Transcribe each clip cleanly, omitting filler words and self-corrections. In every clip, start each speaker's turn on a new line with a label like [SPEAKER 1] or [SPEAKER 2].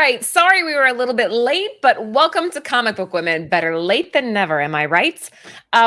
[SPEAKER 1] right. Sorry we were a little bit late, but welcome to Comic Book Women. Better late than never, am I right?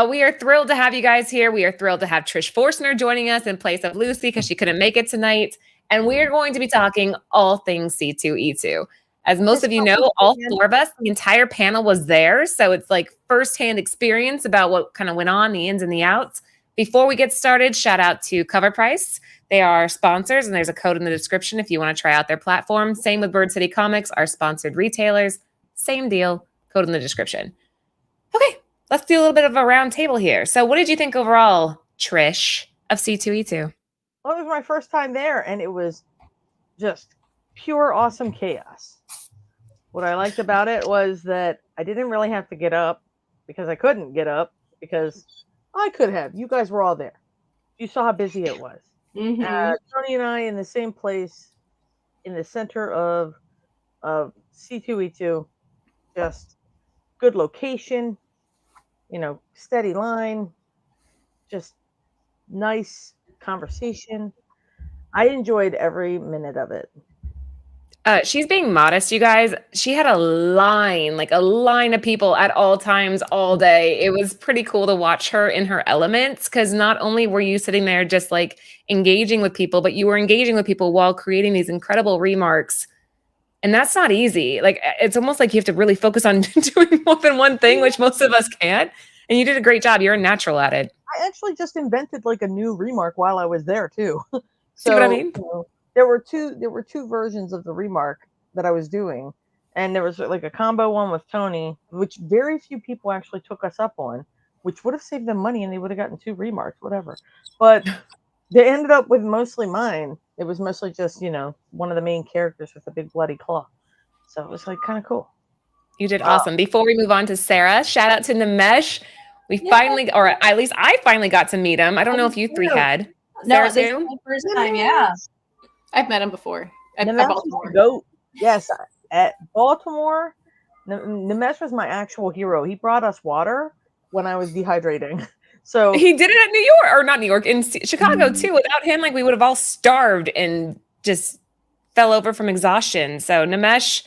[SPEAKER 1] We are thrilled to have you guys here. We are thrilled to have Trish Forstner joining us in place of Lucy because she couldn't make it tonight. And we are going to be talking all things C2E2. As most of you know, all four of us, the entire panel was there. So it's like firsthand experience about what kind of went on, the ins and the outs. Before we get started, shout out to Cover Price. They are sponsors, and there's a code in the description if you want to try out their platform. Same with Bird City Comics, our sponsored retailers. Same deal, code in the description. Okay, let's do a little bit of a round table here. So what did you think overall, Trish, of C2E2?
[SPEAKER 2] Well, it was my first time there, and it was just pure awesome chaos. What I liked about it was that I didn't really have to get up because I couldn't get up because I could have. You guys were all there. You saw how busy it was.
[SPEAKER 3] Mm-hmm.
[SPEAKER 2] Tony and I in the same place in the center of C2E2, just good location, steady line, just nice conversation. I enjoyed every minute of it.
[SPEAKER 1] She's being modest, you guys. She had a line of people at all times, all day. It was pretty cool to watch her in her elements because not only were you sitting there just like engaging with people, but you were engaging with people while creating these incredible remarks. And that's not easy. Like, it's almost like you have to really focus on doing more than one thing, which most of us can't. And you did a great job. You're a natural at it.
[SPEAKER 2] I actually just invented like a new remark while I was there too.
[SPEAKER 1] See what I mean?
[SPEAKER 2] There were two versions of the remark that I was doing, and there was like a combo one with Tony, which very few people actually took us up on, which would have saved them money and they would have gotten two remarks, whatever. But they ended up with mostly mine. It was mostly just one of the main characters with a big bloody claw, so it was like kind of cool.
[SPEAKER 1] You did awesome. Before we move on to Sarah, shout out to Nimesh. We finally, or at least I finally got to meet him. I don't know if you three had.
[SPEAKER 3] No, this is my first time. Yeah. I've met him before. At Baltimore.
[SPEAKER 2] Goat. Yes, at Baltimore. Nimesh was my actual hero. He brought us water when I was dehydrating. So
[SPEAKER 1] he did it at New York, or not New York, in Chicago too. Without him, like we would have all starved and just fell over from exhaustion. So Nimesh,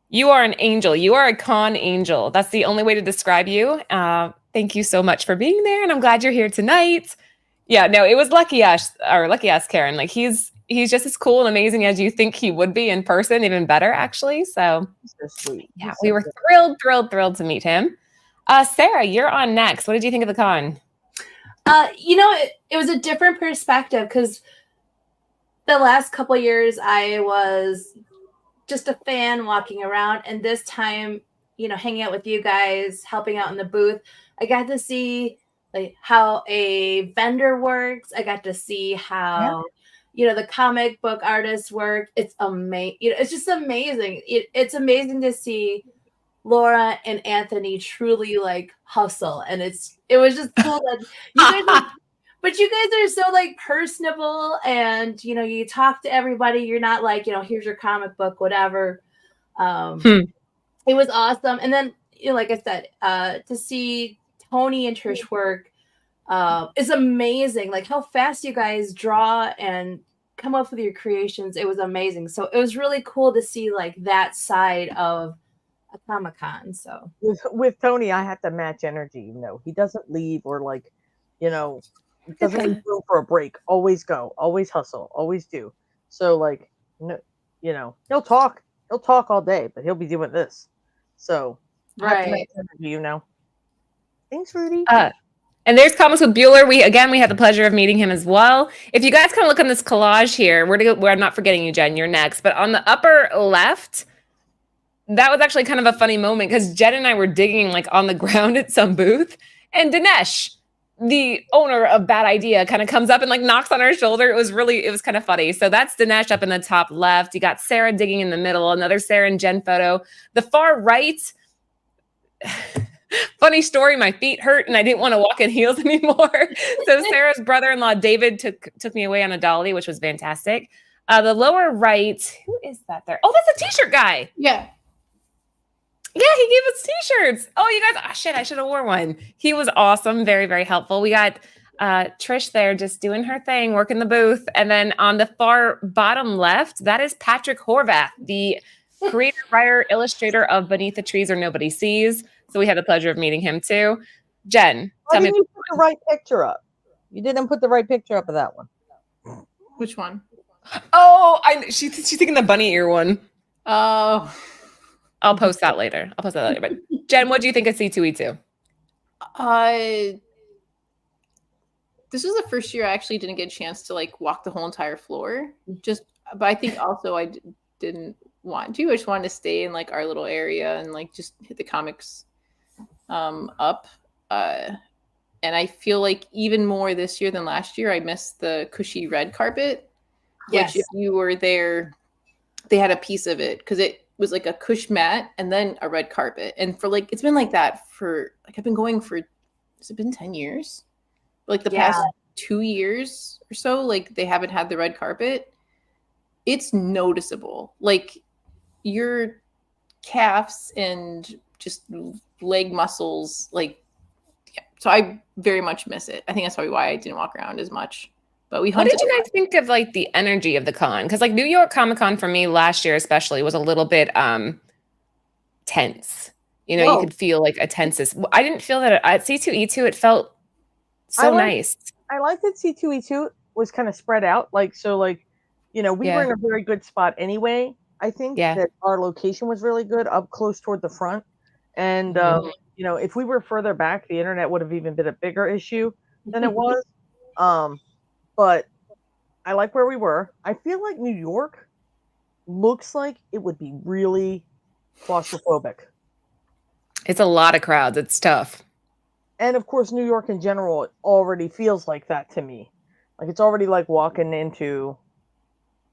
[SPEAKER 1] you are an angel. You are a con angel. That's the only way to describe you. Thank you so much for being there, and I'm glad you're here tonight. Yeah, no, it was lucky us, Karen. Like he's just as cool and amazing as you think he would be in person, even better, actually. So
[SPEAKER 2] sweet.
[SPEAKER 1] Yeah, we were thrilled to meet him. Sarah, you're on next. What did you think of the con?
[SPEAKER 3] It was a different perspective because the last couple of years I was just a fan walking around, and this time, hanging out with you guys, helping out in the booth, I got to see like how a vendor works. I got to see how the comic book artists work. It's amazing. It's just amazing. It's amazing to see Laura and Anthony truly like hustle, and it was just cool that you guys but you guys are so like personable, and you talk to everybody. You're not like here's your comic book, whatever. It was awesome. And then like I said, to see Tony and Trish work is amazing. Like how fast you guys draw and come up with your creations. It was amazing. So it was really cool to see like that side of a Comic-Con. So
[SPEAKER 2] with Tony, I have to match energy. He doesn't leave or like, doesn't leave room for a break. Always go, always hustle, always do. So like, he'll talk all day, but he'll be doing this. So
[SPEAKER 3] right.
[SPEAKER 2] Energy, Thanks, Rudy.
[SPEAKER 1] And there's Comics with Bueller. We had the pleasure of meeting him as well. If you guys kind of look on this collage here, we're not forgetting you, Jen. You're next. But on the upper left, that was actually kind of a funny moment because Jen and I were digging like on the ground at some booth, and Dinesh, the owner of Bad Idea, kind of comes up and like knocks on our shoulder. It was kind of funny. So that's Dinesh up in the top left. You got Sarah digging in the middle, another Sarah and Jen photo. The far right. Funny story, my feet hurt and I didn't want to walk in heels anymore. So Sarah's brother-in-law, David, took me away on a dolly, which was fantastic. The lower right, who is that there? Oh, that's a t-shirt guy.
[SPEAKER 3] Yeah.
[SPEAKER 1] Yeah, he gave us t-shirts. Oh, you guys, I should have worn one. He was awesome, very, very helpful. We got Trish there just doing her thing, working the booth. And then on the far bottom left, that is Patrick Horvath, the creator, writer, illustrator of Beneath the Trees or Nobody Sees. So we had the pleasure of meeting him too. Jen,
[SPEAKER 2] Why
[SPEAKER 1] tell me.
[SPEAKER 2] didn't you put the right picture up? You didn't put the right picture up of that one.
[SPEAKER 4] Which one?
[SPEAKER 1] Oh, she's thinking the bunny ear one.
[SPEAKER 4] Oh.
[SPEAKER 1] I'll post that later. But Jen, what do you think of C2E2?
[SPEAKER 4] This was the first year I actually didn't get a chance to like walk the whole entire floor. But I think also I didn't want to. I just wanted to stay in like our little area and like just hit the comics up. And I feel like even more this year than last year, I missed the cushy red carpet.
[SPEAKER 3] Yes.
[SPEAKER 4] Which if you were there, they had a piece of it because it was like a cush mat and then a red carpet. And for like, it's been like that for like, I've been going for, has it been 10 years? Like the past 2 years or so, like they haven't had the red carpet. It's noticeable. Like your calves and just leg muscles, like, yeah. So I very much miss it. I think that's probably why I didn't walk around as much. But
[SPEAKER 1] what did you guys think of like the energy of the con? Because like New York Comic Con for me last year especially was a little bit tense. You know, you could feel like a tenseness. I didn't feel that at C2E2. It felt so nice.
[SPEAKER 2] I like that C2E2 was kind of spread out. Like, so like, you know, we were in a very good spot anyway. I think that our location was really good up close toward the front. And, you know, if we were further back, the internet would have even been a bigger issue than it was. But I like where we were. I feel like New York looks like it would be really claustrophobic.
[SPEAKER 1] It's a lot of crowds. It's tough.
[SPEAKER 2] And of course, New York in general already feels like that to me. Like it's already like walking into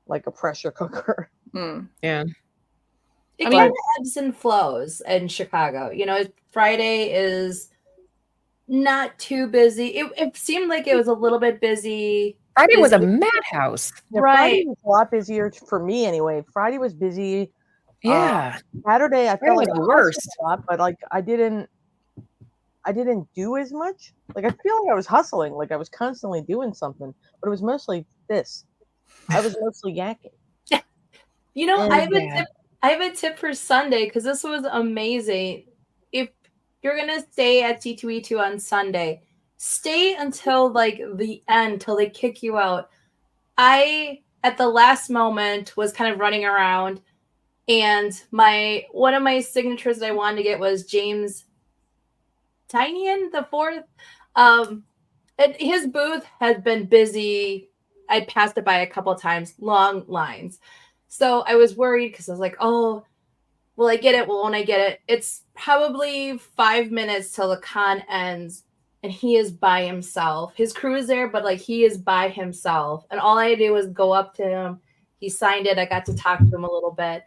[SPEAKER 2] like a pressure cooker.
[SPEAKER 1] Yeah.
[SPEAKER 3] It kind of ebbs and flows in Chicago. You know, Friday is not too busy. It seemed like it was a little bit busy.
[SPEAKER 1] Friday was a madhouse.
[SPEAKER 2] Yeah, Friday was a lot busier for me anyway. Friday was busy.
[SPEAKER 1] Yeah.
[SPEAKER 2] Saturday I felt like
[SPEAKER 1] the worst.
[SPEAKER 2] a lot, but like I didn't do as much. Like I feel like I was hustling, like I was constantly doing something, but it was mostly this. I was mostly yakking.
[SPEAKER 3] You know, I have a tip for Sunday because this was amazing. If you're gonna stay at C2E2 on Sunday, stay until like the end, till they kick you out. I at the last moment was kind of running around, and one of my signatures that I wanted to get was James Tynion the fourth. And his booth had been busy. I passed it by a couple of times, long lines. So I was worried because I was like, oh, will I get it? Won't I get it? It's probably 5 minutes till the con ends, and he is by himself. His crew is there, but like he is by himself. And all I did was go up to him. He signed it. I got to talk to him a little bit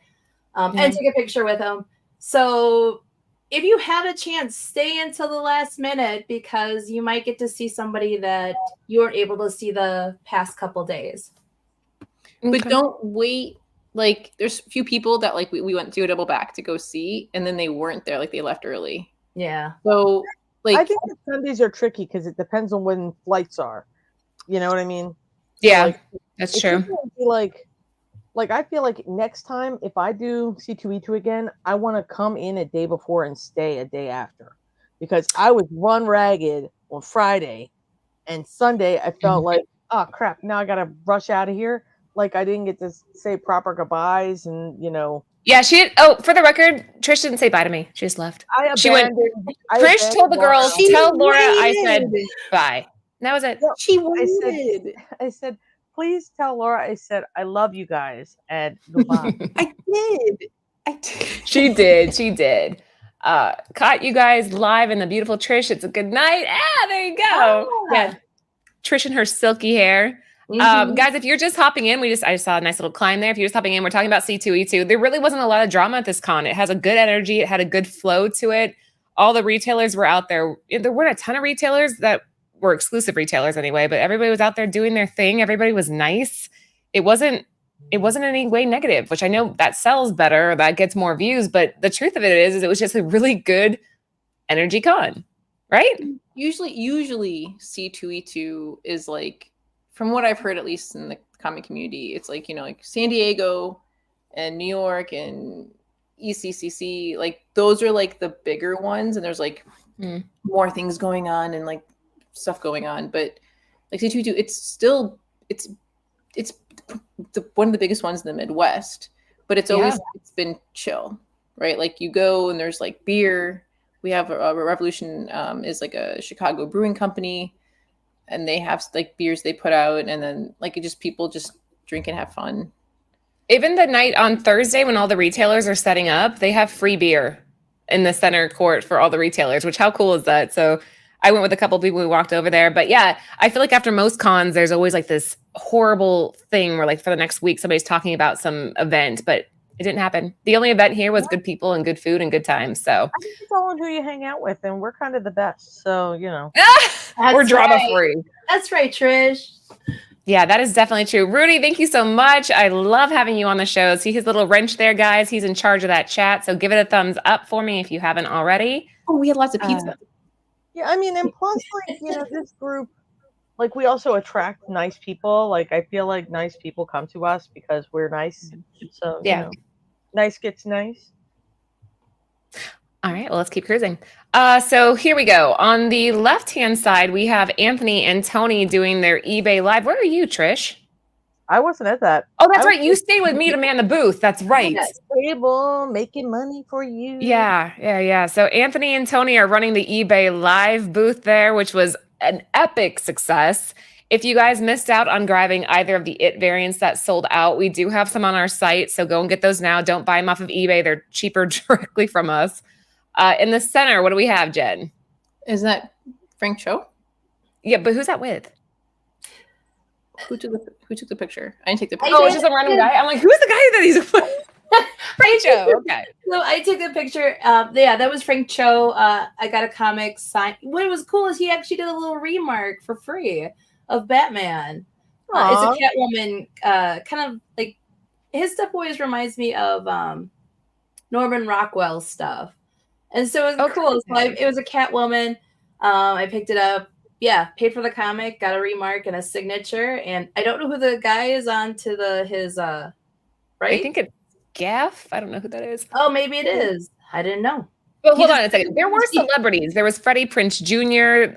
[SPEAKER 3] and take a picture with him. So if you have a chance, stay until the last minute because you might get to see somebody that you weren't able to see the past couple days.
[SPEAKER 4] But don't wait. Like there's a few people that like we went to a double back to go see and then they weren't there, like they left early.
[SPEAKER 3] Yeah.
[SPEAKER 4] So like
[SPEAKER 2] I think Sundays are tricky because it depends on when flights are. You know what I mean?
[SPEAKER 1] Yeah,
[SPEAKER 2] so like,
[SPEAKER 1] that's true.
[SPEAKER 2] Like I feel like next time if I do C2E2 again, I want to come in a day before and stay a day after. Because I was run ragged on Friday and Sunday I felt like, oh crap, now I gotta rush out of here. Like I didn't get to say proper goodbyes and you know.
[SPEAKER 1] Yeah, for the record, Trish didn't say bye to me. She just left. Trish told the girls, tell Laura I said bye. And that was it.
[SPEAKER 2] No, she waited. I said, please tell Laura I said I love you guys and goodbye.
[SPEAKER 4] I did.
[SPEAKER 1] She did. Caught you guys live in the beautiful Trish. It's a good night. There you go.
[SPEAKER 3] Oh.
[SPEAKER 1] Yeah. Trish and her silky hair. Guys, if you're just hopping in, I just saw a nice little climb there. If you're just hopping in, we're talking about C2E2. There really wasn't a lot of drama at this con. It has a good energy. It had a good flow to it. All the retailers were out there. There weren't a ton of retailers that were exclusive retailers anyway, but everybody was out there doing their thing. Everybody was nice. It wasn't in any way negative, which I know that sells better, that gets more views, but the truth of it is it was just a really good energy con, right?
[SPEAKER 4] Usually C2E2 is like, from what I've heard, at least in the comic community, it's like, you know, like San Diego, and New York and ECCC. Like those are like the bigger ones, and there's like more things going on and like stuff going on. But like C2E2, it's one of the biggest ones in the Midwest, but it's been chill, right? Like you go and there's like beer. We have a Revolution is like a Chicago brewing company, and they have like beers they put out, and then like people just drink and have fun.
[SPEAKER 1] Even the night on Thursday when all the retailers are setting up, they have free beer in the center court for all the retailers, which how cool is that? So I went with a couple of people who walked over there. But yeah, I feel like after most cons, there's always like this horrible thing where like for the next week, somebody's talking about some event, but it didn't happen. The only event here was good people and good food and good times. So
[SPEAKER 2] I think it's all on who you hang out with, and we're kind of the best. So, you know.
[SPEAKER 1] We're drama free.
[SPEAKER 3] That's right, Trish.
[SPEAKER 1] Yeah, that is definitely true. Rudy, thank you so much. I love having you on the show. See his little wrench there, guys. He's in charge of that chat. So give it a thumbs up for me if you haven't already.
[SPEAKER 4] Oh, we had lots of pizza.
[SPEAKER 2] Yeah, I mean, and plus, like, you know, this group, like, we also attract nice people. Like, I feel like nice people come to us because we're nice. So, you know, nice gets nice.
[SPEAKER 1] All right, well, let's keep cruising. So here we go. On the left-hand side, we have Anthony and Tony doing their eBay Live. Where are you, Trish?
[SPEAKER 2] I wasn't at that.
[SPEAKER 1] Oh, that's right. You stayed with me to man the booth. That's right.
[SPEAKER 2] Stable, making money for you.
[SPEAKER 1] Yeah. So Anthony and Tony are running the eBay Live booth there, which was an epic success. If you guys missed out on grabbing either of the IT variants that sold out, we do have some on our site. So go and get those now. Don't buy them off of eBay. They're cheaper directly from us. In the center, what do we have, Jen?
[SPEAKER 4] Is that Frank Cho?
[SPEAKER 1] Yeah, but who's that with?
[SPEAKER 4] Who took the picture? I didn't take the picture.
[SPEAKER 1] Oh, it's just a random guy. I'm like, who's the guy that he's with? Frank Cho. Okay.
[SPEAKER 3] So I took the picture. Yeah, that was Frank Cho. I got a comic signed. What was cool is he actually did a little remark for free of Batman. It's a Catwoman. Kind of like his stuff always reminds me of Norman Rockwell's stuff. And so it was cool. So it was a Catwoman. I picked it up. Yeah, paid for the comic, got a remark and a signature. And I don't know who the guy is on to his right?
[SPEAKER 1] I think it's Gaff. I don't know who that is.
[SPEAKER 3] Oh, maybe it is. I didn't know.
[SPEAKER 1] Well, hold on a second. There were celebrities. There was Freddie Prinze Jr.,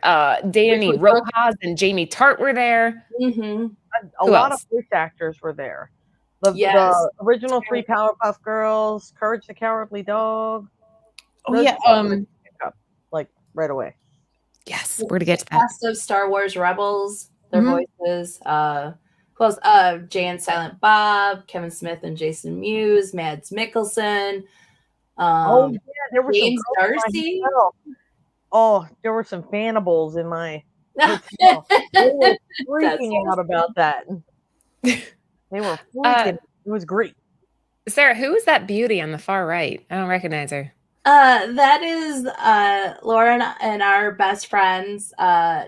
[SPEAKER 1] Danny Rojas, and Jamie Tart were there.
[SPEAKER 3] Mm-hmm.
[SPEAKER 2] A lot of voice actors were there. The original three Powerpuff Girls, Courage the Cowardly Dog.
[SPEAKER 4] Oh yeah,
[SPEAKER 2] like right away.
[SPEAKER 1] Yes, we're to get to that.
[SPEAKER 3] Cast of Star Wars Rebels, their voices. Close. Jay and Silent Bob, Kevin Smith and Jason Mewes, Mads Mikkelsen.
[SPEAKER 2] There were
[SPEAKER 3] James Darcy.
[SPEAKER 2] Oh, there were some fanables in my hotel. They were freaking out about that. They were freaking. It was great.
[SPEAKER 1] Sarah, who is that beauty on the far right? I don't recognize her.
[SPEAKER 3] That is Lauren and our best friends,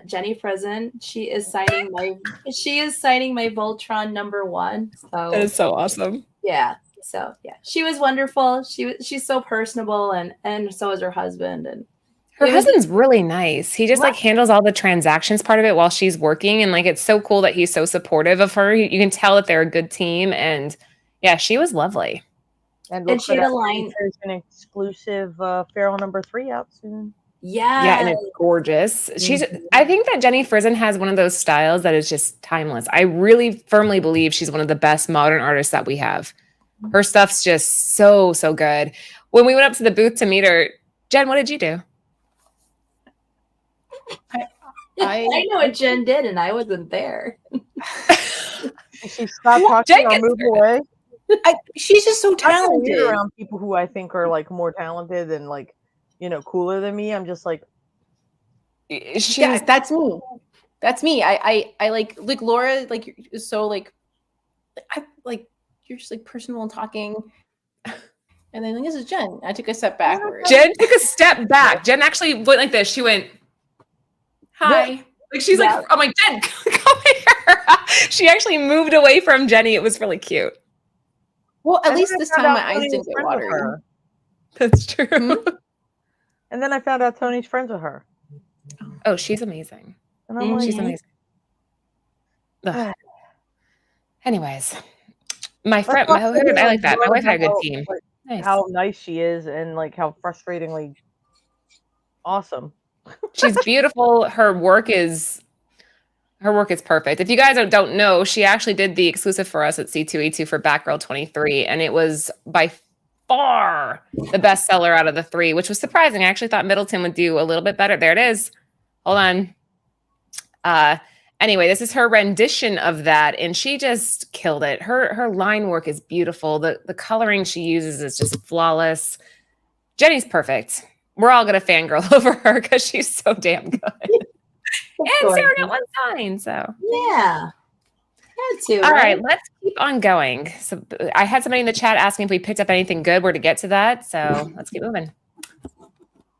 [SPEAKER 3] Jenny Prison. She is signing my Voltron #1. So
[SPEAKER 1] that is so awesome.
[SPEAKER 3] Yeah. So yeah, she was wonderful. She's so personable, and so is her husband. And
[SPEAKER 1] her husband's really nice. He just like handles all the transactions part of it while she's working, and like it's so cool that he's so supportive of her. You can tell that they're a good team, and yeah, she was lovely.
[SPEAKER 2] And she had a line. There's an exclusive Feral #3 out soon.
[SPEAKER 1] Yeah, and it's gorgeous. I think that Jenny Frison has one of those styles that is just timeless. I really firmly believe she's one of the best modern artists that we have. Her stuff's just so good. When we went up to the booth to meet her, Jen, what did you do?
[SPEAKER 3] I know what Jen did, and I wasn't there.
[SPEAKER 2] She stopped talking or moved away.
[SPEAKER 4] She's just so talented.
[SPEAKER 2] Around people who I think are like more talented and like, you know, cooler than me. I'm just like,
[SPEAKER 4] that's me. That's me. I like Laura. Like is so like, I like you're just like personal and talking. And then this is Jen. I took a step backward.
[SPEAKER 1] Jen took a step back. Jen actually went like this. She went, "Hi." Like she's like, I'm like, Jen, come here. She actually moved away from Jenny. It was really cute.
[SPEAKER 4] Well, at least this time my eyes didn't get watery.
[SPEAKER 1] That's true.
[SPEAKER 2] And then I found out Tony's friends with her.
[SPEAKER 1] Oh, she's amazing.
[SPEAKER 2] And I'm like,
[SPEAKER 1] she's amazing. Anyways, My friend, I like that. My wife had a good team.
[SPEAKER 2] Like,
[SPEAKER 1] Nice.
[SPEAKER 2] how nice she is, and like how frustratingly awesome.
[SPEAKER 1] She's beautiful. Her work is perfect. If you guys don't know, she actually did the exclusive for us at C2E2 for Batgirl 23, and it was by far the best seller out of the 3, which was surprising. I actually thought Middleton would do a little bit better. There it is. Hold on. Anyway, this is her rendition of that, and she just killed it. Her line work is beautiful. The coloring she uses is just flawless. Jenny's perfect. We're all gonna fangirl over her because she's so damn good. And Sarah got one sign, so
[SPEAKER 3] yeah. Had to,
[SPEAKER 1] all right, let's keep on going. So I had somebody in the chat asking if we picked up anything good, where to get to that. So let's keep moving.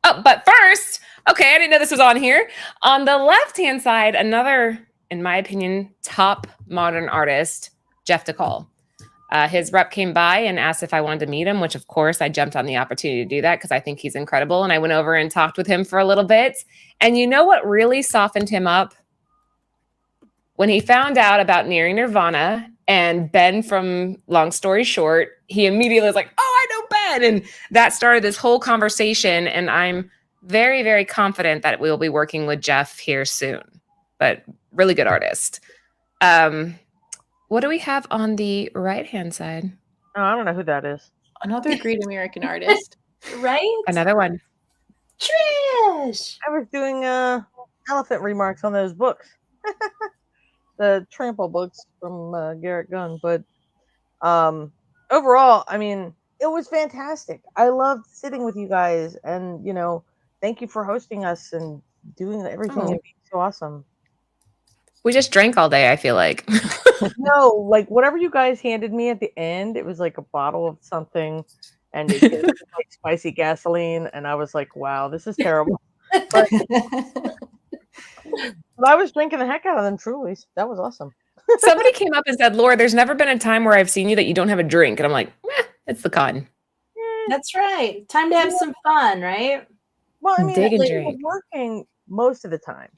[SPEAKER 1] Oh, but first, okay, I didn't know this was on here. On the left-hand side, another, in my opinion, top modern artist, Jeff DeCall. His rep came by and asked if I wanted to meet him, which of course I jumped on the opportunity to do that because I think he's incredible. And I went over and talked with him for a little bit. And you know what really softened him up? When he found out about Nearing Nirvana and Ben from Long Story Short, he immediately was like, oh, I know Ben. And that started this whole conversation. And I'm very, very confident that we will be working with Jeff here soon. But really good artist. What do we have on the right-hand side?
[SPEAKER 2] Oh, I don't know who that is.
[SPEAKER 4] Another great American artist.
[SPEAKER 3] Right?
[SPEAKER 1] Another one.
[SPEAKER 3] Trish!
[SPEAKER 2] I was doing elephant remarks on those books. The Trample books from Garrett Gunn. But overall, I mean, it was fantastic. I loved sitting with you guys, and, you know, thank you for hosting us and doing everything.
[SPEAKER 1] Oh.
[SPEAKER 2] It was so awesome.
[SPEAKER 1] We just drank all day, I feel like.
[SPEAKER 2] No, like whatever you guys handed me at the end, it was like a bottle of something, and it tasted like spicy gasoline, and I was like, wow, this is terrible. But I was drinking the heck out of them, truly. That was awesome.
[SPEAKER 1] Somebody came up and said, Laura, there's never been a time where I've seen you that you don't have a drink. And I'm like, it's the con.
[SPEAKER 3] That's right. Time to have some fun, right?
[SPEAKER 2] Well, I mean,
[SPEAKER 1] Dig and
[SPEAKER 2] like,
[SPEAKER 1] drink.
[SPEAKER 2] we're working most of the time.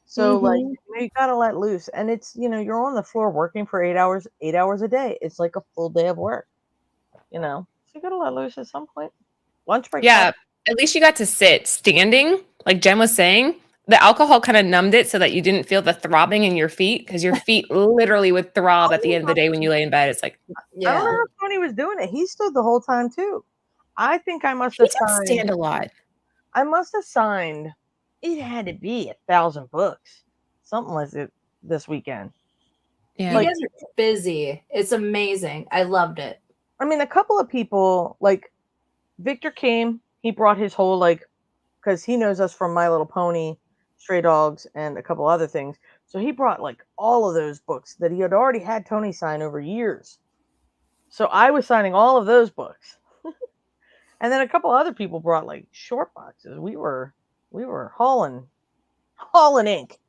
[SPEAKER 2] So, like, you gotta let loose. And it's, you know, you're on the floor working for 8 hours a day. It's like a full day of work, you know? So you gotta let loose at some point. Lunch break.
[SPEAKER 1] Yeah, at least you got to sit standing, like Jen was saying. The alcohol kind of numbed it so that you didn't feel the throbbing in your feet because your feet literally would throb at the end of the day when you lay in bed. It's like,
[SPEAKER 2] I don't know if Tony was doing it. He stood the whole time too. I think I must
[SPEAKER 1] he
[SPEAKER 2] have
[SPEAKER 1] does
[SPEAKER 2] signed.
[SPEAKER 1] stand a lot.
[SPEAKER 2] I must have signed. It had to be 1,000 books, something like it this weekend.
[SPEAKER 1] Yeah.
[SPEAKER 3] You guys are busy. It's amazing. I loved it.
[SPEAKER 2] I mean, a couple of people, like Victor came. He brought his whole, like, because he knows us from My Little Pony, Stray Dogs, and a couple other things. So he brought like all of those books that he had already had Tony sign over years. So I was signing all of those books. And then a couple other people brought like short boxes. We were hauling ink.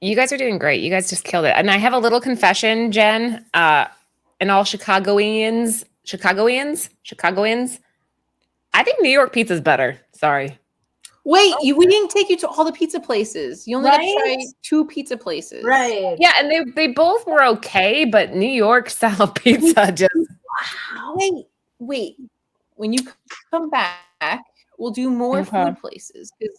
[SPEAKER 1] You guys are doing great. You guys just killed it. And I have a little confession, Jen, and all Chicagoans, I think New York pizza's better. Sorry.
[SPEAKER 4] Wait, we didn't take you to all the pizza places. You only got to try
[SPEAKER 3] Right?
[SPEAKER 4] 2 pizza places.
[SPEAKER 3] Right.
[SPEAKER 1] Yeah, and they both were okay, but New York style pizza just
[SPEAKER 4] Wait. When you come back, we'll do more
[SPEAKER 1] Okay.
[SPEAKER 4] food places because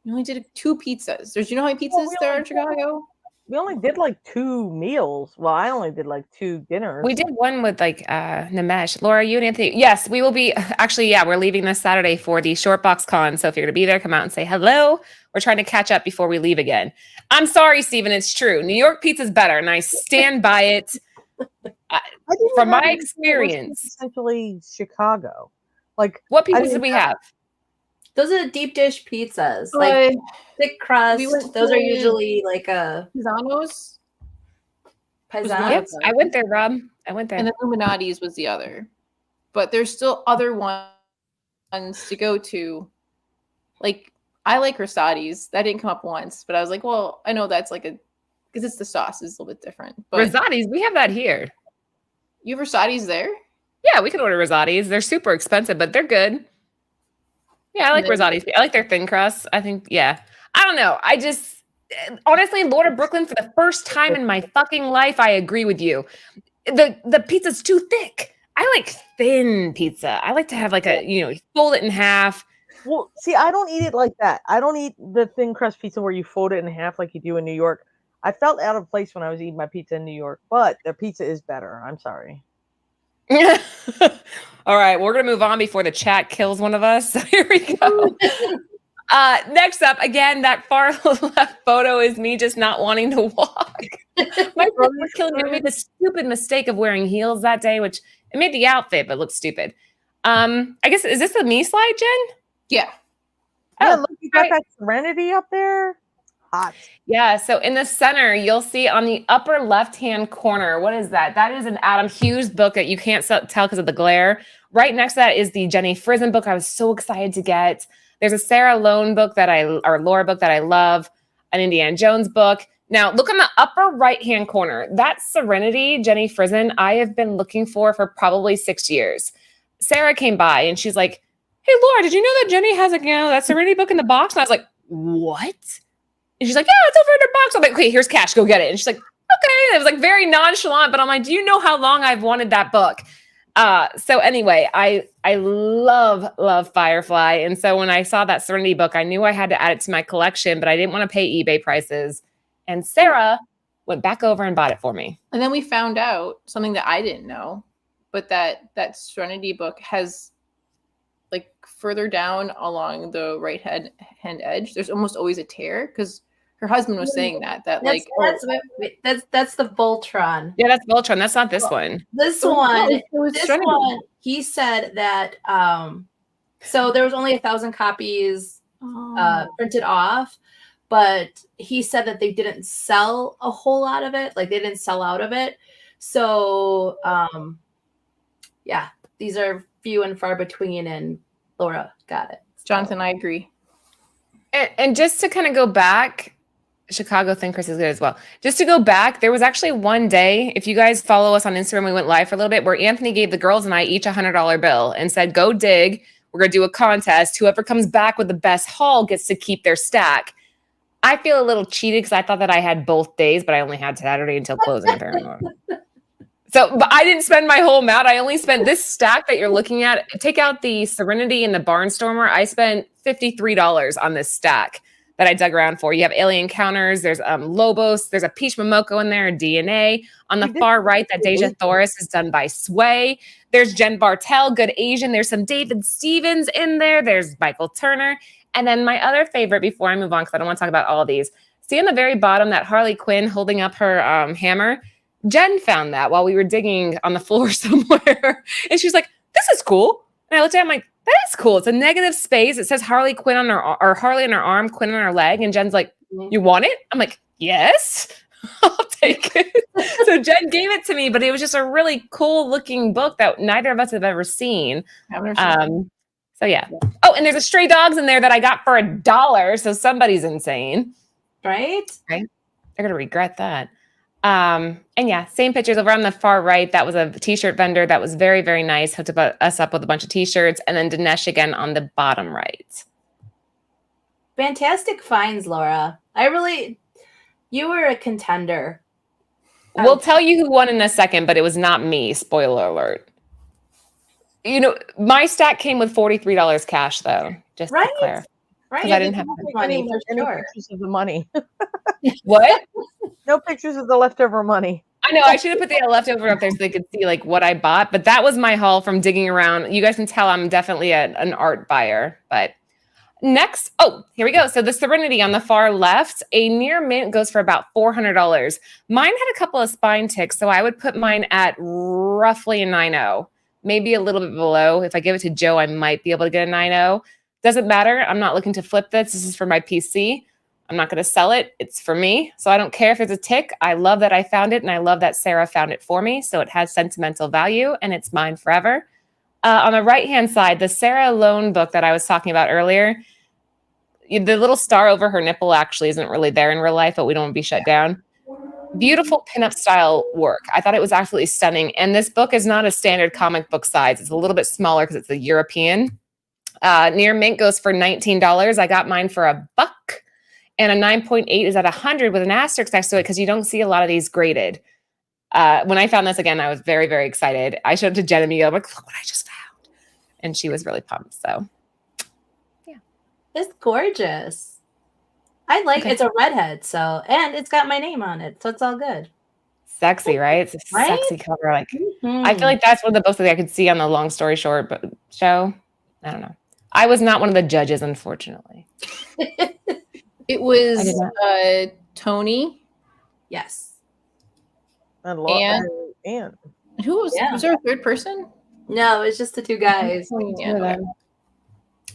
[SPEAKER 4] we only did 2 pizzas. You know how many pizzas there are in Chicago?
[SPEAKER 2] We only did like 2 meals. Well, I only did like 2 dinners.
[SPEAKER 1] we did one with like Nimesh. Laura, you and Anthony. Yes, we will be actually, yeah, we're leaving this Saturday for the Short Box Con. So if you're gonna be there, come out and say hello. We're trying to catch up before we leave again. I'm sorry, Steven, it's true. New York pizza's better, and I stand by it. From my experience.
[SPEAKER 2] Essentially Chicago. Like,
[SPEAKER 1] What pizzas did we have?
[SPEAKER 3] Those are the deep dish pizzas. Like thick crust.
[SPEAKER 4] went
[SPEAKER 3] Those are
[SPEAKER 4] to-
[SPEAKER 3] usually like a
[SPEAKER 4] Pisanos
[SPEAKER 3] paisano.
[SPEAKER 1] Yep, I went there, Rob. I went there.
[SPEAKER 4] and the Illuminati's was the other. But there's still other ones to go to. Like, I like Rosati's. That didn't come up once, but I was like, well, I know that's like because it's the sauce is a little bit different. But
[SPEAKER 1] Rosati's, we have that here.
[SPEAKER 4] you have Rosati's there?
[SPEAKER 1] Yeah, we can order Rosati's. They're super expensive, but they're good. Yeah, I like Rosati's. I like their thin crust. I think, yeah. I don't know. I just, honestly, Lord of Brooklyn, for the first time in my fucking life, I agree with you. the pizza's too thick. I like thin pizza. I like to have like you fold it in half.
[SPEAKER 2] Well, see, I don't eat it like that. I don't eat the thin crust pizza where you fold it in half like you do in New York. I felt out of place when I was eating my pizza in New York, but their pizza is better. I'm sorry.
[SPEAKER 1] All right, we're gonna move on before the chat kills one of us. So here we go. Next up, again, that far left photo is me just not wanting to walk. My foot was killing me. I made the stupid mistake of wearing heels that day, which it made the outfit, but looked stupid. I guess, is this a me slide, Jen?
[SPEAKER 4] Yeah.
[SPEAKER 2] Yeah, look, you got that Serenity up there. Hot.
[SPEAKER 1] Yeah, so in the center, you'll see on the upper left-hand corner, what is that? That is an Adam Hughes book that you can't tell because of the glare. Right next to that is the Jenny Frison book I was so excited to get. There's a Sarah Lone book or Laura book that I love, an Indiana Jones book. Now, look on the upper right-hand corner. That Serenity, Jenny Frison, I have been looking for probably 6 years. Sarah came by and she's like, hey, Laura, did you know that Jenny has that Serenity book in the box? And I was like, what? And she's like, yeah, it's over in her box. I'm like, okay, here's cash. Go get it. And she's like, okay. It was like very nonchalant, but I'm like, do you know how long I've wanted that book? So anyway, I love Firefly. And so when I saw that Serenity book, I knew I had to add it to my collection, but I didn't want to pay eBay prices. And Sarah went back over and bought it for me.
[SPEAKER 4] And then we found out something that I didn't know, but that Serenity book has like further down along the right hand edge, there's almost always a tear because her husband was saying that that's
[SPEAKER 3] the Voltron.
[SPEAKER 1] Yeah, that's Voltron. That's not this one.
[SPEAKER 3] This one, he said that so there was only 1,000 copies printed off, but he said that they didn't sell a whole lot of it, like they didn't sell out of it. So yeah, these are few and far between, and Laura got it.
[SPEAKER 4] Jonathan, I agree.
[SPEAKER 1] And just to kind of go back, Chicago Thin Chris is good as well. Just to go back, there was actually one day, if you guys follow us on Instagram, we went live for a little bit, where Anthony gave the girls and I each $100 bill and said, go dig. We're going to do a contest. Whoever comes back with the best haul gets to keep their stack. I feel a little cheated because I thought that I had both days, but I only had Saturday until closing, apparently. So, but I didn't spend my whole amount. I only spent this stack that you're looking at. Take out the Serenity and the Barnstormer. I spent $53 on this stack that I dug around for. You have Alien Counters. There's Lobos. There's a Peach Momoko in there, DNA. On the far right, that Deja Thoris is done by Sway. There's Jen Bartel, Good Asian. There's some David Stevens in there. There's Michael Turner. And then my other favorite, before I move on, because I don't want to talk about all of these, see on the very bottom that Harley Quinn holding up her hammer? Jen found that while we were digging on the floor somewhere. And she's like, this is cool. And I looked at it, I'm like, that is cool. It's a negative space. It says Harley Quinn on her, or Harley on her arm, Quinn on her leg. And Jen's like, you want it? I'm like, yes, I'll take it. So Jen gave it to me, but it was just a really cool looking book that neither of us have ever seen. So yeah. Oh, and there's a Stray Dogs in there that I got for $1. So somebody's insane.
[SPEAKER 3] Right?
[SPEAKER 1] They're going to regret that. And yeah, same pictures over on the far right. That was a t-shirt vendor that was very, very nice. Hooked us up with a bunch of t-shirts. And then Dinesh again on the bottom right.
[SPEAKER 3] Fantastic finds, Laura. You were a contender.
[SPEAKER 1] We'll tell you who won in a second, but it was not me. Spoiler alert. You know, my stack came with $43 cash though. Just to clarify.
[SPEAKER 3] Right.
[SPEAKER 1] I didn't have
[SPEAKER 2] any pictures of the money.
[SPEAKER 1] What?
[SPEAKER 2] No pictures of the leftover money.
[SPEAKER 1] I know. I should have put the leftover up there so they could see like what I bought. But that was my haul from digging around. You guys can tell I'm definitely an art buyer. But next, here we go. So the Serenity on the far left, a near mint goes for about $400. Mine had a couple of spine ticks, so I would put mine at roughly a 9.0, maybe a little bit below. If I give it to Joe, I might be able to get a 9.0. Doesn't matter. I'm not looking to flip this. This is for my PC. I'm not going to sell it. It's for me. So I don't care if it's a tick. I love that I found it, and I love that Sarah found it for me. So it has sentimental value, and it's mine forever. On the right-hand side, the Sarah Lone book that I was talking about earlier, the little star over her nipple actually isn't really there in real life, but we don't want to be shut down. Beautiful pinup style work. I thought it was absolutely stunning. And this book is not a standard comic book size. It's a little bit smaller because it's a European. Near mint goes for $19. I got mine for $1. And a 9.8 is at 100 with an asterisk next to it because you don't see a lot of these graded. When I found this again, I was very, very excited. I showed it to Jen and Mia. I'm like, look what I just found. And she was really pumped. So
[SPEAKER 3] It's gorgeous. I like
[SPEAKER 1] Okay.
[SPEAKER 3] it's a redhead, so and it's got my name on it, so it's all good.
[SPEAKER 1] sexy, right? It's a
[SPEAKER 3] Right?
[SPEAKER 1] sexy cover. Like I
[SPEAKER 3] Mhm.
[SPEAKER 1] feel like that's one of the books that I could see on the Long Story Short show. I don't know. I was not one of the judges, unfortunately.
[SPEAKER 4] It was
[SPEAKER 1] I did not.
[SPEAKER 4] Tony
[SPEAKER 3] Yes.
[SPEAKER 2] And
[SPEAKER 4] and who was
[SPEAKER 3] Yeah.
[SPEAKER 4] was there a third person?
[SPEAKER 3] No, it's just the two guys.
[SPEAKER 1] Two of them.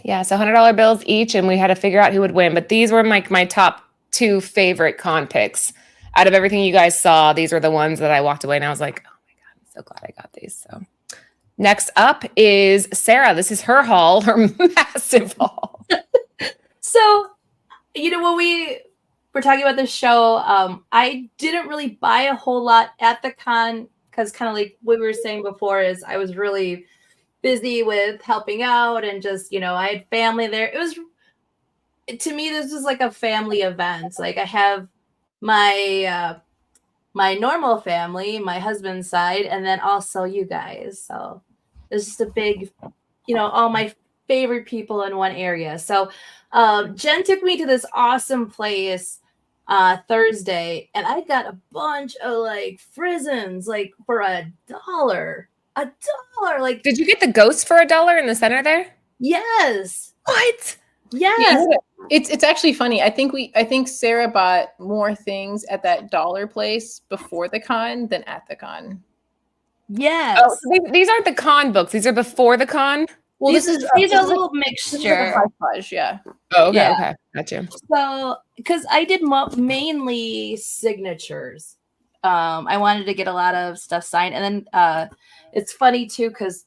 [SPEAKER 1] Yeah, so $100 bills each, and we had to figure out who would win. But these were like my top 2 favorite con picks. Out of everything you guys saw, these were the ones that I walked away and I was like, oh my God, I'm so glad I got these. So next up is Sarah. This is her haul, her massive haul.
[SPEAKER 3] So, when we were talking about this show, I didn't really buy a whole lot at the con because kind of like what we were saying before is I was really busy with helping out and just, I had family there. It was, to me, this was like a family event. Like I have my my normal family, my husband's side, and then also you guys. So it's just a big, all my favorite people in one area. So Jen took me to this awesome place Thursday, and I got a bunch of like frizzins, like for $1. $1. Like,
[SPEAKER 1] Did you get the ghost for $1 in the center there?
[SPEAKER 3] yes.
[SPEAKER 1] What?
[SPEAKER 3] Yes.
[SPEAKER 4] Yeah, it's actually funny. I think Sarah bought more things at that dollar place before the con than at the con.
[SPEAKER 3] Yes.
[SPEAKER 1] Oh, so these aren't the con books. These are before the con?
[SPEAKER 4] Well,
[SPEAKER 3] these are a little
[SPEAKER 4] this is like
[SPEAKER 3] mixture.
[SPEAKER 4] a hodgepodge, yeah.
[SPEAKER 1] Oh, okay,
[SPEAKER 3] Yeah.
[SPEAKER 1] okay. Gotcha.
[SPEAKER 3] So, because I did mainly signatures, I wanted to get a lot of stuff signed, and then it's funny too because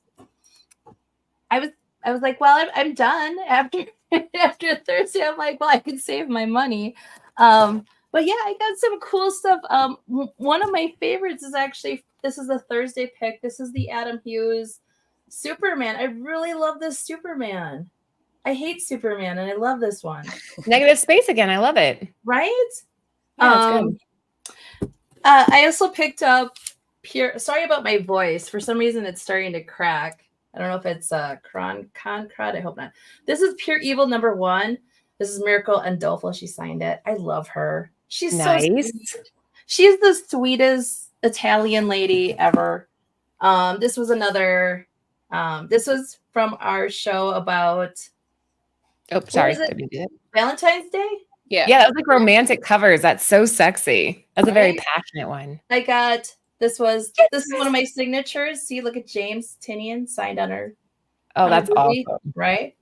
[SPEAKER 3] I was like, well, I'm done after after Thursday. I'm like, well, I can save my money, but yeah, I got some cool stuff. One of my favorites is actually this is the Thursday pick. This is the Adam Hughes Superman. I really love this Superman. I hate Superman, and I love this one.
[SPEAKER 1] Negative space again. I love it.
[SPEAKER 3] Right?
[SPEAKER 1] Yeah, it's good.
[SPEAKER 3] I also picked up Pure. Sorry about my voice. For some reason, it's starting to crack. I don't know if it's Concrod. I hope not. This is Pure Evil #1. This is Miracle Andolfo. She signed it. I love her. She's
[SPEAKER 1] Nice.
[SPEAKER 3] so sweet. She's the sweetest Italian lady ever. This was another. This was from our show about.
[SPEAKER 1] Oh, sorry.
[SPEAKER 3] was it?
[SPEAKER 1] Did we do that?
[SPEAKER 3] Valentine's Day.
[SPEAKER 4] Yeah.
[SPEAKER 1] Yeah, that was like romantic covers. That's so sexy. That's a very
[SPEAKER 3] Right?
[SPEAKER 1] passionate one.
[SPEAKER 3] I got this is one of my signatures. See, look at James Tinian signed on her.
[SPEAKER 1] Oh,
[SPEAKER 3] on her
[SPEAKER 1] that's
[SPEAKER 3] booty,
[SPEAKER 1] awesome.
[SPEAKER 3] right?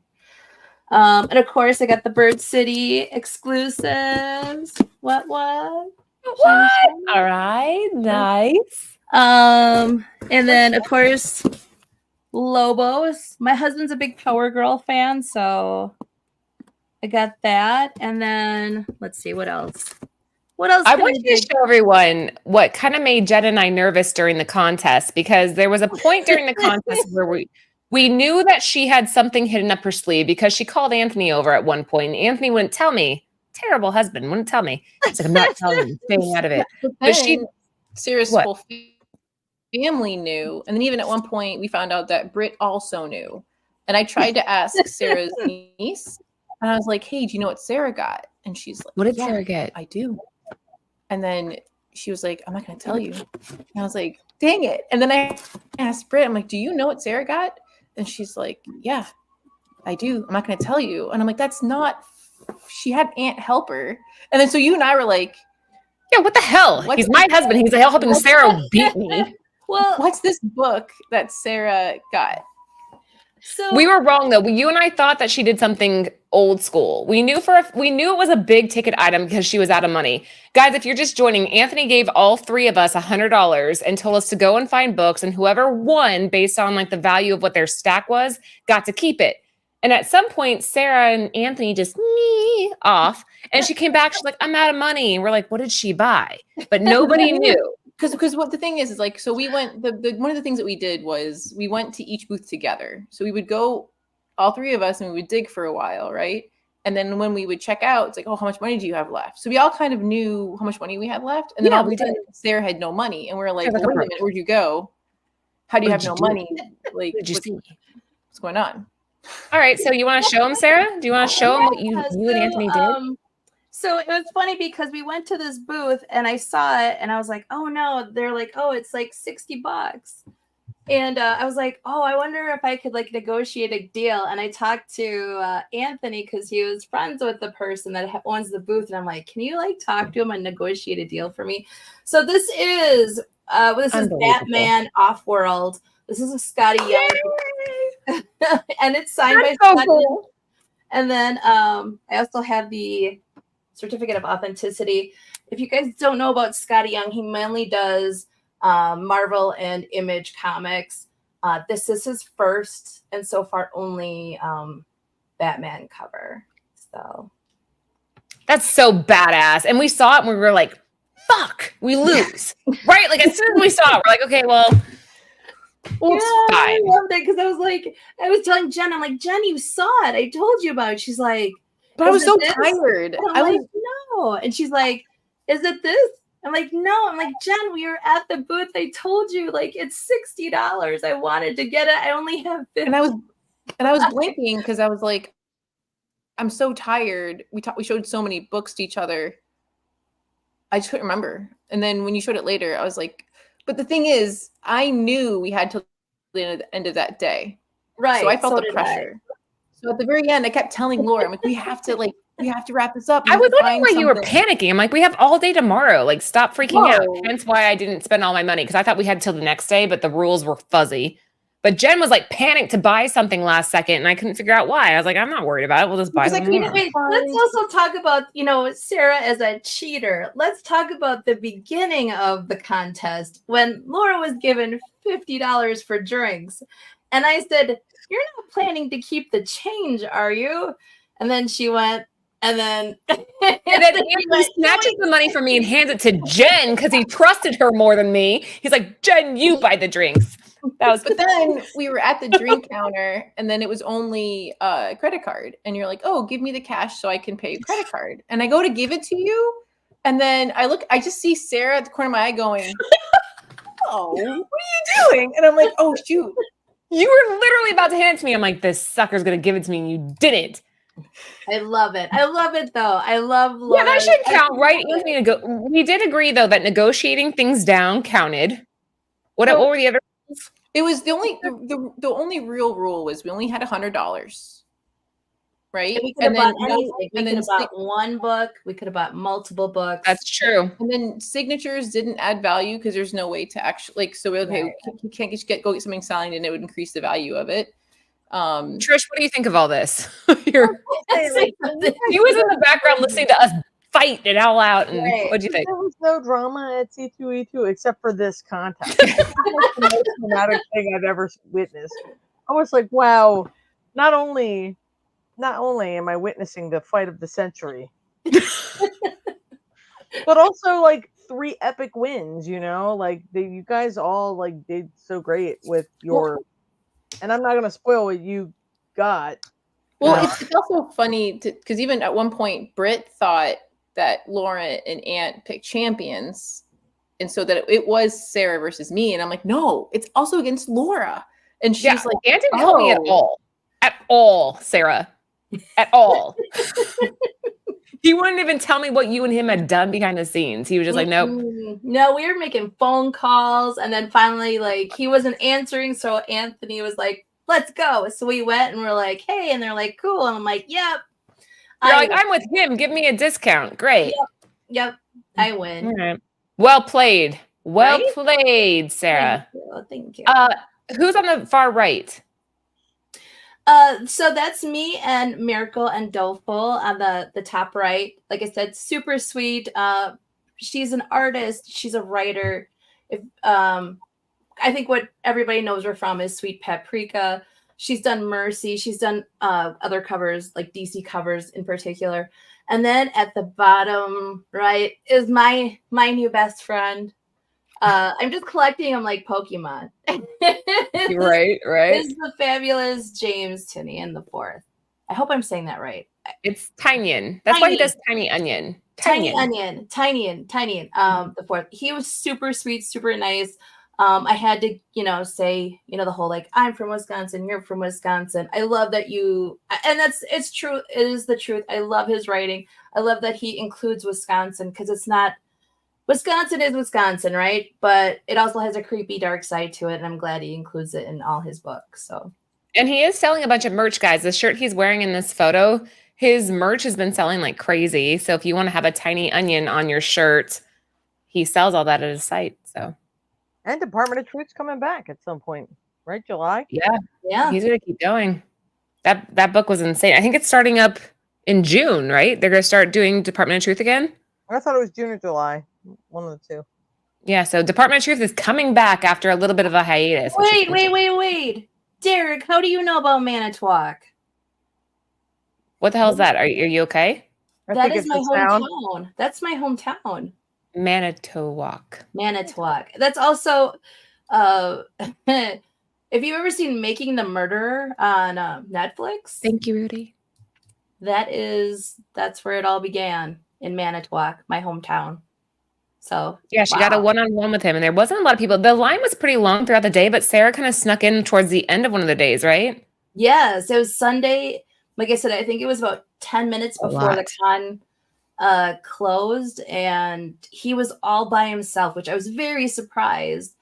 [SPEAKER 3] And of course, I got the Bird City exclusives. What?
[SPEAKER 1] What? All right. Nice.
[SPEAKER 3] And then of course, Lobos. My husband's a big Power Girl fan, so I got that. And then let's see what else. What else?
[SPEAKER 1] I
[SPEAKER 3] can
[SPEAKER 1] want you to
[SPEAKER 3] do?
[SPEAKER 1] show everyone what kind of made Jen and I nervous during the contest, because there was a point during the contest where we knew that she had something hidden up her sleeve because she called Anthony over at one point, and Anthony wouldn't tell me. Terrible husband, wouldn't tell me. He's like, I'm not telling you, staying out of it. But she,
[SPEAKER 4] Sarah's
[SPEAKER 1] what?
[SPEAKER 4] whole family knew, and then even at one point we found out that Britt also knew. And I tried to ask Sarah's niece, and I was like, "Hey, do you know what Sarah got?" And she's like,
[SPEAKER 1] What did
[SPEAKER 4] "Yeah,
[SPEAKER 1] Sarah get?
[SPEAKER 4] I do." And then she was like, "I'm not going to tell you." And I was like, "Dang it!" And then I asked Britt, I'm like, "Do you know what Sarah got?" And she's like, "Yeah, I do. I'm not going to tell you." And I'm like, "That's not." She had Aunt help her, and then so you and I were like,
[SPEAKER 1] Yeah, what the hell? He's my husband. He's helping Sarah beat me.
[SPEAKER 3] Well,
[SPEAKER 4] "What's this book that Sarah got?"
[SPEAKER 3] so
[SPEAKER 1] We were wrong though. You and I thought that she did something old school. We knew it was a big ticket item because she was out of money. Guys, if you're just joining, Anthony gave all 3 of us $100 and told us to go and find books, and whoever won based on like the value of what their stack was got to keep it. And at some point, Sarah and Anthony just me off, and she came back. She's like, "I'm out of money." And we're like, "What did she buy?" But nobody knew.
[SPEAKER 4] Because what the thing is like, so we went, the one of the things that we did was we went to each booth together. So we would go, all 3 of us, and we would dig for a while, right? And then when we would check out, it's like, oh, how much money do you have left? So we all kind of knew how much money we had left. And then all of a sudden, Sarah had no money. And we were like, well, wait a minute, where'd you go? How do you have no money? Like,
[SPEAKER 1] What did you see?
[SPEAKER 4] What's going on?
[SPEAKER 1] All right, so you want to show him, Sarah? Do you want to show him what you and Anthony did?
[SPEAKER 3] So it was funny because we went to this booth and I saw it and I was like, oh no, they're like, oh, it's like $60. And I was like, oh, I wonder if I could like negotiate a deal. And I talked to Anthony because he was friends with the person that owns the booth. And I'm like, can you like talk to him and negotiate a deal for me? So this is Batman Off-World. This is a Scotty Young. And it's signed by Scotty. Cool. And then I also have the certificate of authenticity. If you guys don't know about Scotty Young, he mainly does Marvel and Image comics. This is his first and so far only Batman cover. So
[SPEAKER 1] that's so badass. And we saw it and we were like, fuck, we lose. Right? Like as soon as we saw it, we're like, okay, well, it's fine.
[SPEAKER 3] I loved it because I was telling Jen, I'm like, Jen, you saw it. I told you about it. She's like,
[SPEAKER 4] but I was so tired.
[SPEAKER 3] I was like, no. And she's like, is it this? I'm like, no. I'm like, Jen, we were at the booth. I told you, like, it's $60. I wanted to get it. I only have 50.
[SPEAKER 4] And I was blinking because I was like, I'm so tired. We showed so many books to each other. I just couldn't remember. And then when you showed it later, I was like, but the thing is, I knew we had till the end of that day.
[SPEAKER 3] Right.
[SPEAKER 4] So I felt the pressure. So at the very end, I kept telling Laura, I'm like, we have to wrap this up.
[SPEAKER 1] I was wondering why you were panicking. I'm like, we have all day tomorrow. Like, stop freaking out. Hence why I didn't spend all my money because I thought we had till the next day, but the rules were fuzzy. But Jen was like panicked to buy something last second, and I couldn't figure out why. I was like, I'm not worried about it. We'll just buy something.
[SPEAKER 3] Let's also talk about, Sarah as a cheater. Let's talk about the beginning of the contest when Laura was given $50 for drinks. And I said, you're not planning to keep the change, are you? And then she went, and then
[SPEAKER 1] he snatches the money from me and hands it to Jen because he trusted her more than me. He's like, Jen, you buy the drinks.
[SPEAKER 4] But then we were at the drink counter and then it was only a credit card. And you're like, oh, give me the cash so I can pay your credit card. And I go to give it to you. And then I just see Sarah at the corner of my eye going, oh, what are you doing? And I'm like, oh, shoot.
[SPEAKER 1] You were literally about to hand it to me. I'm like, this sucker's going to give it to me. And you didn't.
[SPEAKER 3] I love it. I love it, though. I love Laura.
[SPEAKER 1] Yeah, that should count, right? We did agree, though, that negotiating things down counted. What were the other rules?
[SPEAKER 4] It was the only real rule was we only had $100. Right.
[SPEAKER 3] We could have bought anything. We could have bought one book. We could have bought multiple books.
[SPEAKER 1] That's true.
[SPEAKER 4] And then signatures didn't add value because there's no way to actually you can't just go get something signed and it would increase the value of it.
[SPEAKER 1] Trish, what do you think of all this? He was in the background listening to us fight it all out. And what do you think?
[SPEAKER 2] There was no drama at C2E2 except for this contest. It's the most dramatic thing I've ever witnessed. I was like, wow, not only am I witnessing the fight of the century, but also like 3 epic wins, like you guys all like did so great with your, and I'm not going to spoil what you got.
[SPEAKER 4] Well, it's also funny because even at one point, Britt thought that Laura and Ant picked champions. And so that it was Sarah versus me. And I'm like, no, it's also against Laura. And she's like,
[SPEAKER 1] Ant didn't help me at all, Sarah. At all. He wouldn't even tell me what you and him had done behind the scenes. He was just like, nope.
[SPEAKER 3] No, we were making phone calls. And then finally, like, he wasn't answering. So Anthony was like, let's go. So we went and we're like, hey. And they're like, cool. And I'm like, yep.
[SPEAKER 1] You're like, I'm with him. Give me a discount. Great.
[SPEAKER 3] Yep. I win.
[SPEAKER 1] All right. Well played. Well played, Sarah.
[SPEAKER 3] Thank you.
[SPEAKER 1] Who's on the far right?
[SPEAKER 3] So that's me and Miracle and Doleful on the top right. Like I said, super sweet. She's an artist. She's a writer. I think what everybody knows her from is Sweet Paprika. She's done Mercy. She's done other covers, like DC covers in particular. And then at the bottom right is my new best friend. I'm just collecting them like Pokemon.
[SPEAKER 1] Right.
[SPEAKER 3] This is the fabulous James Tinian the 4th. I hope I'm saying that right.
[SPEAKER 1] It's Tinyan. That's why he
[SPEAKER 3] Tiny.
[SPEAKER 1] does Tiny Onion.
[SPEAKER 3] Tiny
[SPEAKER 1] Tinyan.
[SPEAKER 3] Onion, Tiny, the fourth. He was super sweet, super nice. I had to, say, the whole like, I'm from Wisconsin, you're from Wisconsin. I love that it's true. It is the truth. I love his writing. I love that he includes Wisconsin because it's not, Wisconsin is Wisconsin, right? But it also has a creepy dark side to it. And I'm glad he includes it in all his books. So.
[SPEAKER 1] And he is selling a bunch of merch, guys. The shirt he's wearing in this photo, his merch has been selling like crazy. So if you want to have a Tiny Onion on your shirt, he sells all that at his site. So.
[SPEAKER 2] And Department of Truth's coming back at some point, right? July?
[SPEAKER 3] Yeah.
[SPEAKER 1] He's going to keep going. That book was insane. I think it's starting up in June, right? They're going to start doing Department of Truth again.
[SPEAKER 2] I thought it was June or July. One of the two.
[SPEAKER 1] Yeah, so Department of Truth is coming back after a little bit of a hiatus.
[SPEAKER 3] Wait. Derek, how do you know about Manitowoc?
[SPEAKER 1] What the hell is that? Are you okay?
[SPEAKER 3] That is my hometown. That's my hometown.
[SPEAKER 1] Manitowoc.
[SPEAKER 3] That's also, if you've ever seen Making the Murderer on Netflix.
[SPEAKER 1] Thank you, Rudy.
[SPEAKER 3] That's where it all began, in Manitowoc, my hometown. So
[SPEAKER 1] yeah, she got a one-on-one with him, and there wasn't a lot of people. The line was pretty long throughout the day, but Sarah kind of snuck in towards the end of one of the days, right?
[SPEAKER 3] Yes, it was Sunday. Like I said, I think it was about 10 minutes before the con closed, and he was all by himself, which I was very surprised,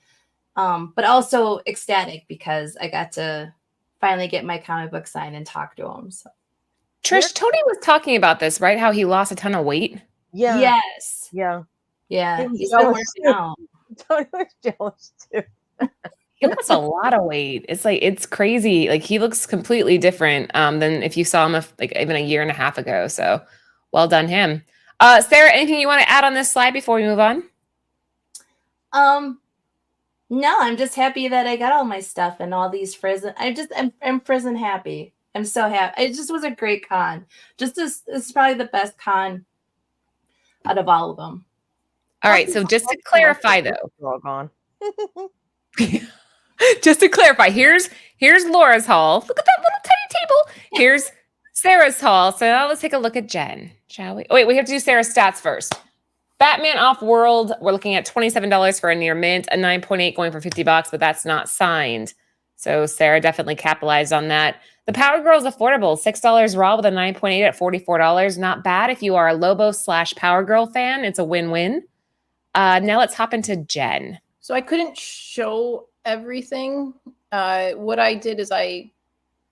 [SPEAKER 3] but also ecstatic because I got to finally get my comic book signed and talk to him. So,
[SPEAKER 1] Trish, Tony was talking about this, right? How he lost a ton of weight.
[SPEAKER 2] Yeah.
[SPEAKER 3] Yes.
[SPEAKER 2] Yeah.
[SPEAKER 3] He's been working out.
[SPEAKER 2] Tony was jealous too.
[SPEAKER 1] He lost a lot of weight. It's crazy. Like he looks completely different than if you saw him even a year and a half ago. So well done him. Sarah, anything you want to add on this slide before we move on?
[SPEAKER 3] No, I'm just happy that I got all my stuff and all these Frizzen. I'm Frizzen happy. I'm so happy. It just was a great con. It's probably the best con out of all of them.
[SPEAKER 1] All right. So just to clarify, though,
[SPEAKER 2] doggone.
[SPEAKER 1] just to clarify, here's Laura's haul. Look at that little tiny table. Here's Sarah's haul. So now let's take a look at Jen, shall we? Oh, wait, we have to do Sarah's stats first. Batman Off-World, we're looking at $27 for a near mint, a 9.8 going for $50, but that's not signed. So Sarah definitely capitalized on that. The Power Girl is affordable, $6 raw with a 9.8 at $44. Not bad if you are a Lobo/Power Girl fan. It's a win-win. Now let's hop into Jen.
[SPEAKER 4] So I couldn't show everything. What I did is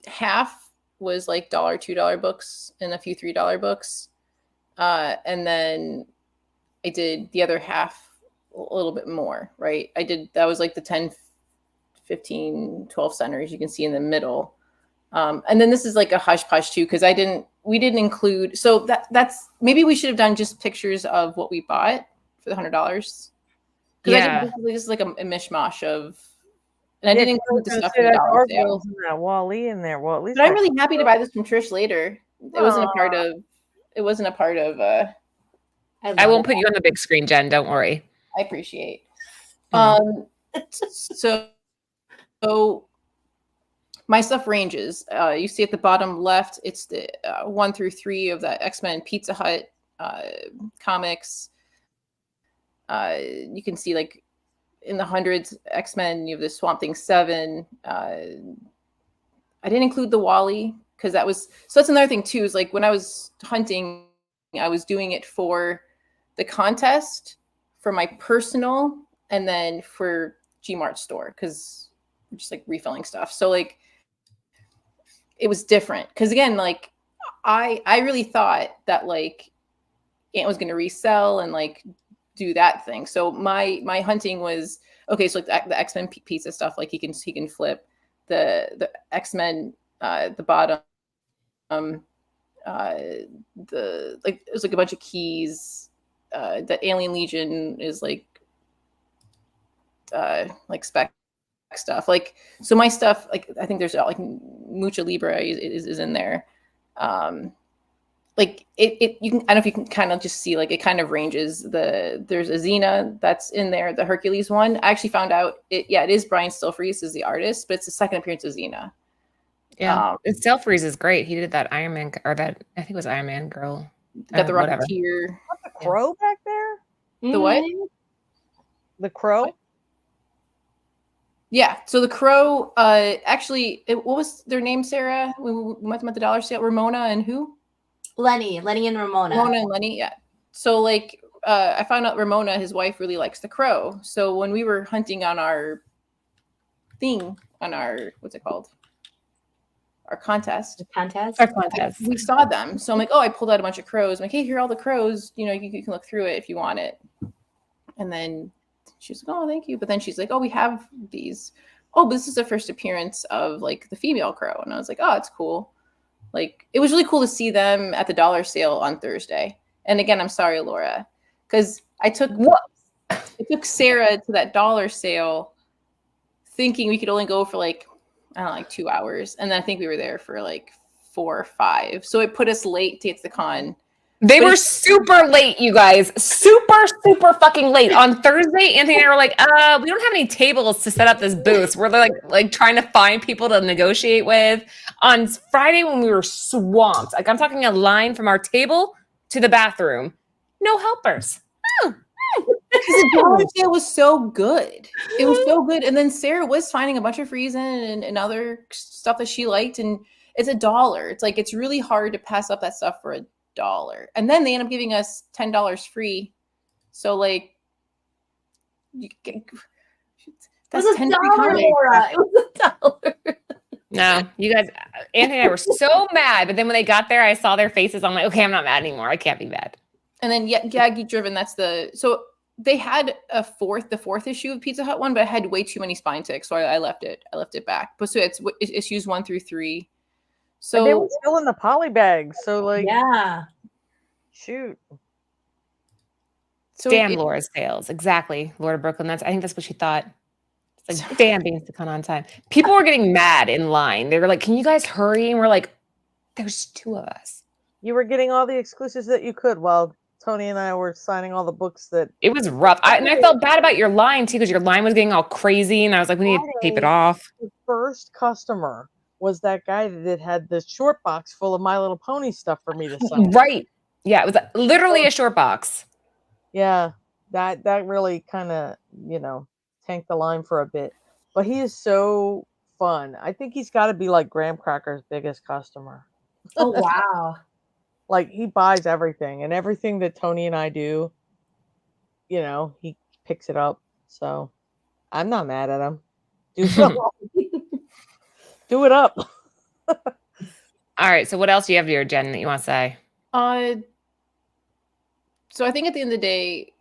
[SPEAKER 4] half was like $1, $2 books and a few $3 books. And then I did the other half a little bit more, right? That was like the 10, 15, 12 centers you can see in the middle. And then this is like a hush push too, because we didn't include, so that's, maybe we should have done just pictures of what we bought for the $100.
[SPEAKER 1] Yeah.
[SPEAKER 4] This is like a mishmash of, and I didn't include the stuff in the
[SPEAKER 2] dollar
[SPEAKER 4] dollar sale.
[SPEAKER 2] that Wally in there. Well, at least
[SPEAKER 4] But I'm really happy to buy this from Trish later. It wasn't a part of,
[SPEAKER 1] I won't put you on the big screen, Jen. Don't worry.
[SPEAKER 4] I appreciate. So my stuff ranges. You see at the bottom left, it's the 1 through 3 of the X-Men Pizza Hut comics. You can see like in the hundreds, X-Men, you have the Swamp Thing 7. I didn't include the Wally because that's another thing too, is like when I was hunting, I was doing it for the contest, for my personal, and then for Gmart store because we're just like refilling stuff. So like it was different because again, like I really thought that like Ant was going to resell and like do that thing. So my hunting was okay. So like the X-Men pizza stuff, like he can flip the X-Men the bottom. The like it was like a bunch of keys. The Alien Legion is like spec stuff. Like so my stuff, like I think there's like Mucha Libre is in there. Like it you can, I don't know if you can kind of just see like it kind of ranges. There's a Xena that's in there, the Hercules one. I actually found out it is Brian Stilfreeze is the artist, but it's the second appearance of Xena.
[SPEAKER 1] Yeah, and Selfreeze is great. He did that Iron Man, or that I think it was Iron Man girl.
[SPEAKER 4] Got the
[SPEAKER 1] Whatever.
[SPEAKER 4] Rocketeer.
[SPEAKER 2] What, the crow back there?
[SPEAKER 4] The what?
[SPEAKER 2] The crow?
[SPEAKER 4] What? Yeah. So the crow, actually, what was their name, Sarah? We met them at the dollar sale. Ramona and who?
[SPEAKER 3] Lenny and Ramona.
[SPEAKER 4] Ramona and Lenny, yeah. So like, I found out Ramona, his wife, really likes the crow. So when we were hunting on our thing, on our, what's it called? Our contest.
[SPEAKER 3] Contest.
[SPEAKER 4] We saw them. So I'm like, oh, I pulled out a bunch of crows. I'm like, hey, here are all the crows. You know, you can look through it if you want it. And then she's like, oh, thank you. But then she's like, oh, we have these. Oh, but this is the first appearance of like the female crow. And I was like, oh, it's cool. Like, it was really cool to see them at the dollar sale on Thursday. And again, I'm sorry, Laura, because I took Sarah to that dollar sale thinking we could only go for like, I don't know, like 2 hours. And then I think we were there for like 4 or 5. So it put us late to get to the con.
[SPEAKER 1] They were super late, you guys. Super fucking late. On Thursday, Anthony and I were like, we don't have any tables to set up this booth. We're like trying to find people to negotiate with. On Friday, when we were swamped, like I'm talking a line from our table to the bathroom. No helpers.
[SPEAKER 4] Because the dollar sale was so good. It was so good. And then Sarah was finding a bunch of reason and other stuff that she liked. And it's $1. It's like, it's really hard to pass up that stuff for $1. And then they end up giving us $10 free. So like, that's $10
[SPEAKER 3] Laura. It was $1.
[SPEAKER 1] No, you guys, Anthony and I were so mad. But then when they got there, I saw their faces. I'm like, okay, I'm not mad anymore. I can't be mad.
[SPEAKER 4] And then Geek Driven, so they had the fourth issue of Pizza Hut one, but I had way too many spine ticks, so I left it back. But so it's issues 1 through 3. So
[SPEAKER 2] and they were still in the poly bag. So like,
[SPEAKER 3] yeah,
[SPEAKER 2] shoot.
[SPEAKER 4] So
[SPEAKER 1] damn Laura's sales. Exactly. Laura Brooklyn. I think that's what she thought. It's like, damn, being to come on time. People were getting mad in line. They were like, can you guys hurry? And we're like, there's 2 of us.
[SPEAKER 2] You were getting all the exclusives that you could while Tony and I were signing all the books that.
[SPEAKER 1] It was rough. And I felt bad about your line too, because your line was getting all crazy. And I was like, we need to tape it off.
[SPEAKER 2] The first customer was that guy that had the short box full of My Little Pony stuff for me to sign.
[SPEAKER 1] Right. Yeah. It was literally a short box.
[SPEAKER 2] Yeah. That really kind of, tanked the line for a bit. But he is so fun. I think he's got to be like Graham Cracker's biggest customer.
[SPEAKER 3] Oh, wow.
[SPEAKER 2] Like, he buys everything, and everything that Tony and I do, he picks it up. So I'm not mad at him. Do it up.
[SPEAKER 1] All right. So what else do you have here, Jen, that you want to say?
[SPEAKER 4] So I think at the end of the day,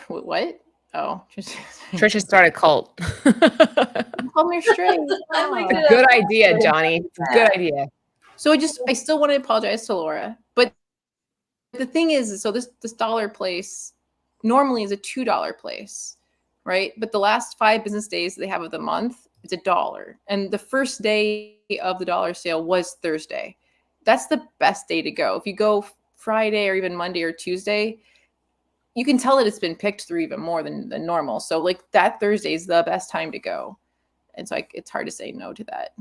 [SPEAKER 4] what? Oh,
[SPEAKER 1] Trisha started a cult.
[SPEAKER 4] Call me straight.
[SPEAKER 1] Good idea, Johnny. Good idea.
[SPEAKER 4] So I still want to apologize to Laura, but the thing is, so this dollar place normally is a $2 place, right? But the last 5 business days they have of the month, it's $1. And the first day of the dollar sale was Thursday. That's the best day to go. If you go Friday or even Monday or Tuesday, you can tell that it's been picked through even more than normal. So like that Thursday is the best time to go. And so it's hard to say no to that.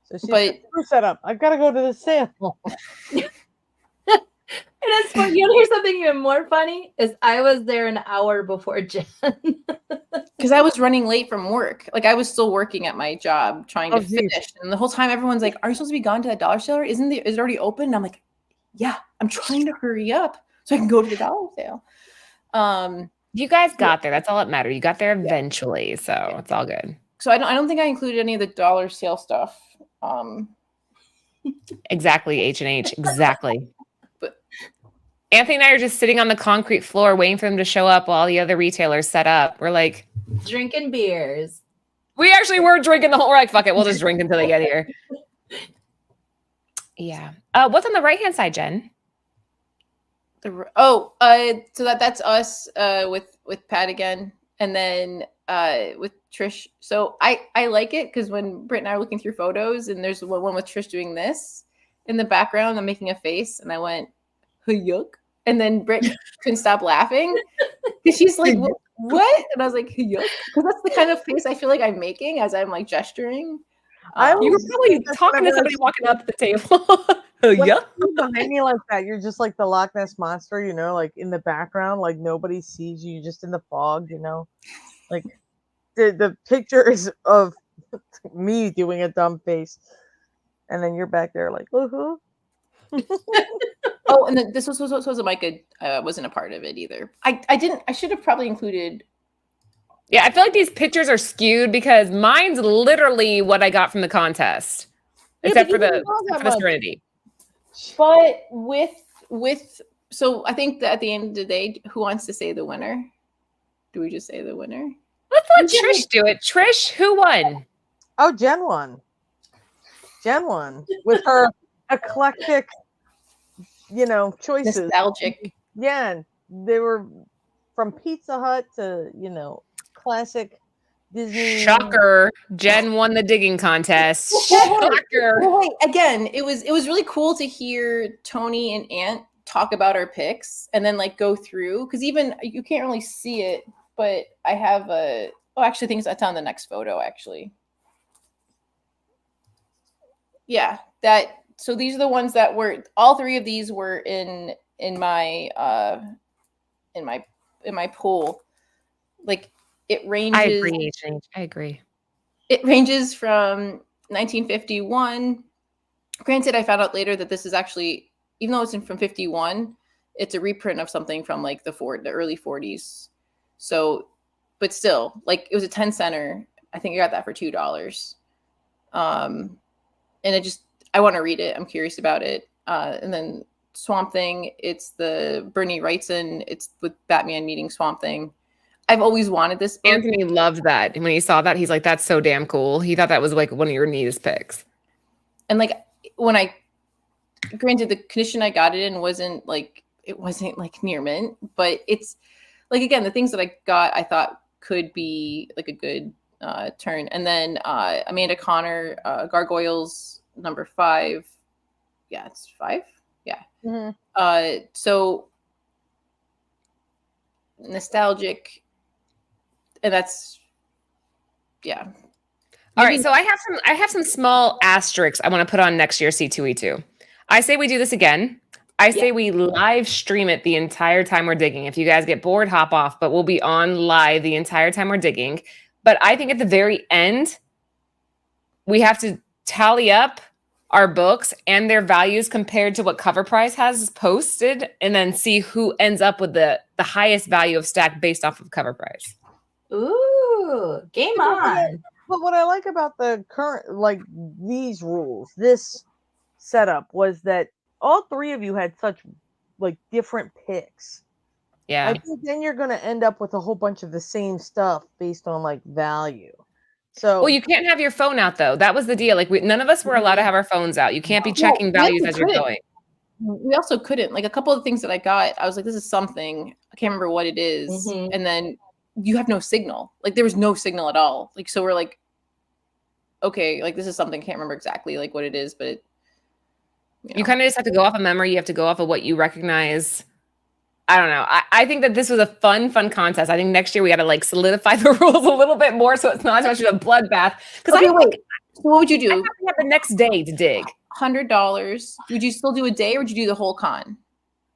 [SPEAKER 2] So she's set up. I've got to go to the sale.
[SPEAKER 3] And it's funny. You want to hear something even more funny? Is I was there an hour before Jen.
[SPEAKER 4] Because I was running late from work. Like I was still working at my job trying to finish. And the whole time everyone's like, are you supposed to be gone to that dollar sale? Is it already open? And I'm like, yeah, I'm trying to hurry up so I can go to the dollar sale.
[SPEAKER 1] You guys got there. That's all that mattered. You got there eventually. So it's all good.
[SPEAKER 4] So I don't think I included any of the dollar sale stuff.
[SPEAKER 1] Exactly, H&H. Exactly. Anthony and I are just sitting on the concrete floor waiting for them to show up while all the other retailers set up. We're like
[SPEAKER 3] drinking beers.
[SPEAKER 1] We actually were drinking the whole. We're like, fuck it, we'll just drink until they get here. Yeah. What's on the right hand side, Jen?
[SPEAKER 4] So that's us with Pat again, and then with Trish. So I like it because when Britt and I are looking through photos, and there's one with Trish doing this in the background, I'm making a face, and I went, yuck. And then Britt couldn't stop laughing because she's like, what? And I was like, yuck. Because that's the kind of face I feel like I'm making as I'm like gesturing.
[SPEAKER 2] I
[SPEAKER 1] You were
[SPEAKER 2] was
[SPEAKER 1] probably
[SPEAKER 2] that's
[SPEAKER 1] talking to
[SPEAKER 2] whenever I
[SPEAKER 1] somebody
[SPEAKER 2] see
[SPEAKER 1] walking up to the table.
[SPEAKER 2] when
[SPEAKER 1] Yeah.
[SPEAKER 2] you behind me like that, you're just like the Loch Ness monster, you know, like in the background, like nobody sees you, you're just in the fog, you know. Like the pictures of me doing a dumb face, and then you're back there like, uh-huh.
[SPEAKER 4] Oh, and then this was a Micah wasn't a part of it either. I should have probably included.
[SPEAKER 1] Yeah, I feel like these pictures are skewed because mine's literally what I got from the contest, except for the Serenity.
[SPEAKER 4] But with so I think that at the end of the day, who wants to say the winner? Do we just say the winner?
[SPEAKER 1] Let's let Trish do it. Trish, who won?
[SPEAKER 2] Oh, Jen won. Jen won with her eclectic, you know, choices.
[SPEAKER 4] Nostalgic.
[SPEAKER 2] Yeah, they were from Pizza Hut to, you know, classic Disney.
[SPEAKER 1] Shocker. Jen won the digging contest. Shocker.
[SPEAKER 4] Well, wait, again, it was really cool to hear Tony and Ant talk about our picks and then like go through, because even you can't really see it, but I have actually I think that's on the next photo actually. Yeah, so these are the ones that were, all three of these were in my pool. Like it ranges.
[SPEAKER 1] I agree.
[SPEAKER 4] It ranges from 1951. Granted, I found out later that this is actually, even though it's from 51, it's a reprint of something from like the early 40s. So, but still, like it was a 10-center. I think I got that for $2. And I want to read it. I'm curious about it. And then Swamp Thing, it's the Bernie Wrightson. It's with Batman meeting Swamp Thing. I've always wanted this book.
[SPEAKER 1] Anthony loved that. When he saw that, he's like, that's so damn cool. He thought that was like one of your neatest picks.
[SPEAKER 4] And like granted, the condition I got it in wasn't like near mint, but it's like, again, the things that I got, I thought could be like a good turn. And then Amanda Connor, Gargoyles number 5. Yeah, it's 5. Yeah. Mm-hmm. So nostalgic. And that's, yeah.
[SPEAKER 1] All right, so I have some small asterisks I want to put on next year's C2E2. I say we do this again. I say we live stream it the entire time we're digging. If you guys get bored, hop off, but we'll be on live the entire time we're digging. But I think at the very end, we have to tally up our books and their values compared to what Cover Prize has posted, and then see who ends up with the highest value of stack based off of Cover Prize.
[SPEAKER 3] Ooh, game on.
[SPEAKER 2] But what I like about the current, like these rules, this setup, was that all three of you had such like different picks.
[SPEAKER 1] Yeah.
[SPEAKER 2] I think then you're going to end up with a whole bunch of the same stuff based on like value. So,
[SPEAKER 1] well, you can't have your phone out though. That was the deal. Like none of us were allowed to have our phones out. You can't be checking values as you're going.
[SPEAKER 4] We also couldn't. Like a couple of things that I got, I was like, this is something. I can't remember what it is. Mm-hmm. And then you have no signal. Like there was no signal at all. Like, so we're like, okay, like this is something, can't remember exactly like what it is, but
[SPEAKER 1] you kind of just have to go off of memory. You have to go off of what you recognize. I don't know. I think that this was a fun contest. I think next year we got to like solidify the rules a little bit more so it's not as much of a bloodbath. Because
[SPEAKER 4] so what would you do?
[SPEAKER 1] I have to have the next day to dig.
[SPEAKER 4] $100. Would you still do a day or would you do the whole con?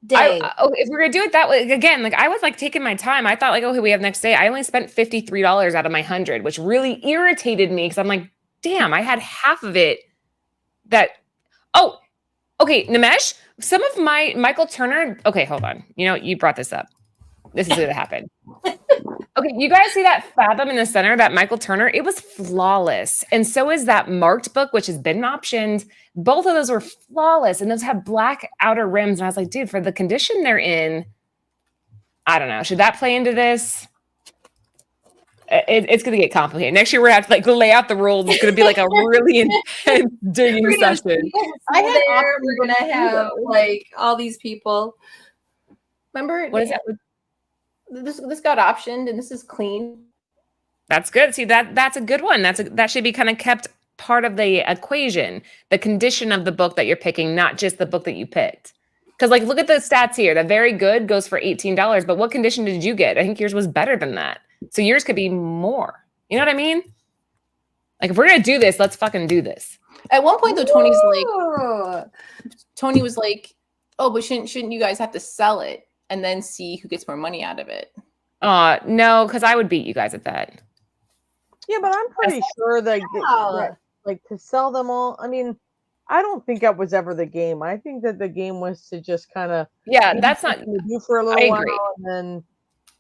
[SPEAKER 3] Day.
[SPEAKER 1] If we're gonna do it that way again, like I was like taking my time. I thought like, okay, we have next day. I only spent $53 out of my 100, which really irritated me because I'm like, damn, I had half of it. Okay, Nimesh, some of my Michael Turner. Okay, hold on. You know, you brought this up. This is gonna happen. Okay, you guys see that Fathom in the center, that Michael Turner? It was flawless. And so is that marked book, which has been optioned. Both of those were flawless. And those have black outer rims. And I was like, dude, for the condition they're in, I don't know. Should that play into this? It's going to get complicated. Next year, we're going to have to like lay out the rules. It's going to be like a really intense digging session.
[SPEAKER 3] We're going to have like all these people.
[SPEAKER 4] Remember?
[SPEAKER 1] What is that?
[SPEAKER 4] This got optioned and this is clean.
[SPEAKER 1] That's good. See, that's a good one. That should be kind of kept part of the equation, the condition of the book that you're picking, not just the book that you picked. Because like, look at the stats here. The very good goes for $18, but what condition did you get? I think yours was better than that. So yours could be more. You know what I mean? Like, if we're gonna do this, let's fucking do this.
[SPEAKER 4] At one point, though, Tony
[SPEAKER 3] Ooh.
[SPEAKER 4] was like, "Oh, but shouldn't you guys have to sell it and then see who gets more money out of it?"
[SPEAKER 1] No, because I would beat you guys at that.
[SPEAKER 2] Yeah, but I'm pretty sure that like to sell them all. I mean, I don't think that was ever the game. I think that the game was to just kind of
[SPEAKER 1] that's not
[SPEAKER 2] do for a little while and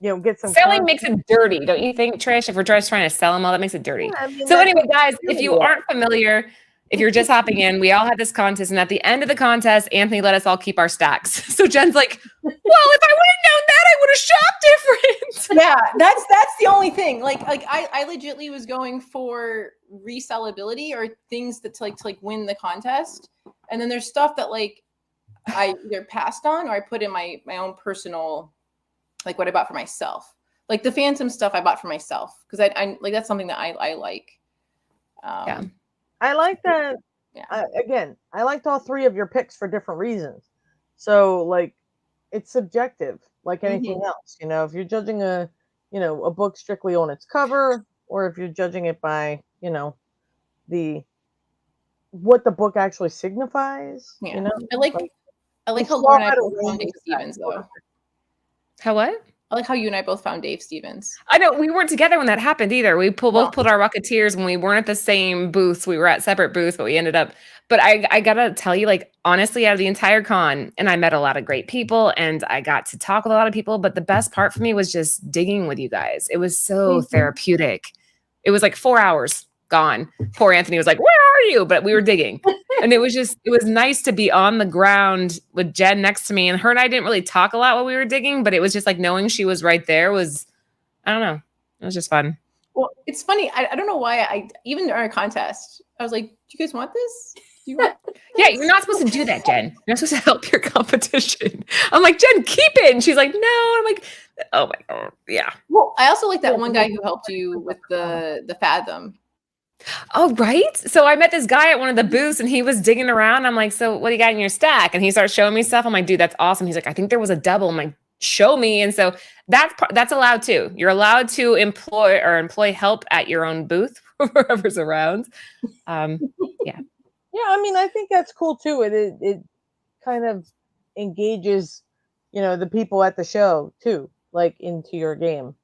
[SPEAKER 2] then get some
[SPEAKER 1] selling makes it dirty, don't you think, Trish? If we're just trying to sell them all, that makes it dirty.
[SPEAKER 2] Yeah, I mean,
[SPEAKER 1] so anyway, guys, if you aren't familiar, if you're just hopping in, we all had this contest, and at the end of the contest, Anthony let us all keep our stacks. So Jen's like, well, if I would have known that, I would have shopped different.
[SPEAKER 4] Yeah, that's the only thing. Like I legitimately was going for resellability or things that to win the contest. And then there's stuff that like I either passed on or I put in my own personal, like what I bought for myself. Like the Phantom stuff I bought for myself because I like that's something that I like.
[SPEAKER 1] Yeah.
[SPEAKER 2] I like that.
[SPEAKER 4] Yeah.
[SPEAKER 2] Again, I liked all three of your picks for different reasons. So like, it's subjective, like anything else. If you're judging a book strictly on its cover, or if you're judging it by what the book actually signifies.
[SPEAKER 4] Yeah. I like how Laura and I both found Dave Stevens though.
[SPEAKER 1] How what?
[SPEAKER 4] I like how you and I both found Dave Stevens.
[SPEAKER 1] I know we weren't together when that happened either. We both pulled our Rocketeers when we weren't at the same booths. We were at separate booths, but we ended up. But I gotta tell you, like honestly, out of the entire con, and I met a lot of great people, and I got to talk with a lot of people. But the best part for me was just digging with you guys. It was so therapeutic. It was like 4 hours gone. Poor Anthony was like, "Where are you?" But we were digging. And it was nice to be on the ground with Jen next to me. And her and I didn't really talk a lot while we were digging, but it was just like knowing she was right there was, I don't know. It was just fun.
[SPEAKER 4] Well, it's funny. I don't know why even during our contest, I was like, do you guys want this? Do you want this?
[SPEAKER 1] Yeah, you're not supposed to do that, Jen. You're not supposed to help your competition. I'm like, Jen, keep it. And she's like, no. I'm like, oh my God. Yeah.
[SPEAKER 4] Well, I also like that one guy who helped you with the Fathom.
[SPEAKER 1] Oh, right. So I met this guy at one of the booths and he was digging around. I'm like, so what do you got in your stack? And he starts showing me stuff. I'm like, dude, that's awesome. He's like, I think there was a double. I'm like, show me. And so that's allowed too. You're allowed to employ help at your own booth, whoever's around. Yeah.
[SPEAKER 2] Yeah. I mean, I think that's cool too. It kind of engages, the people at the show too, like into your game.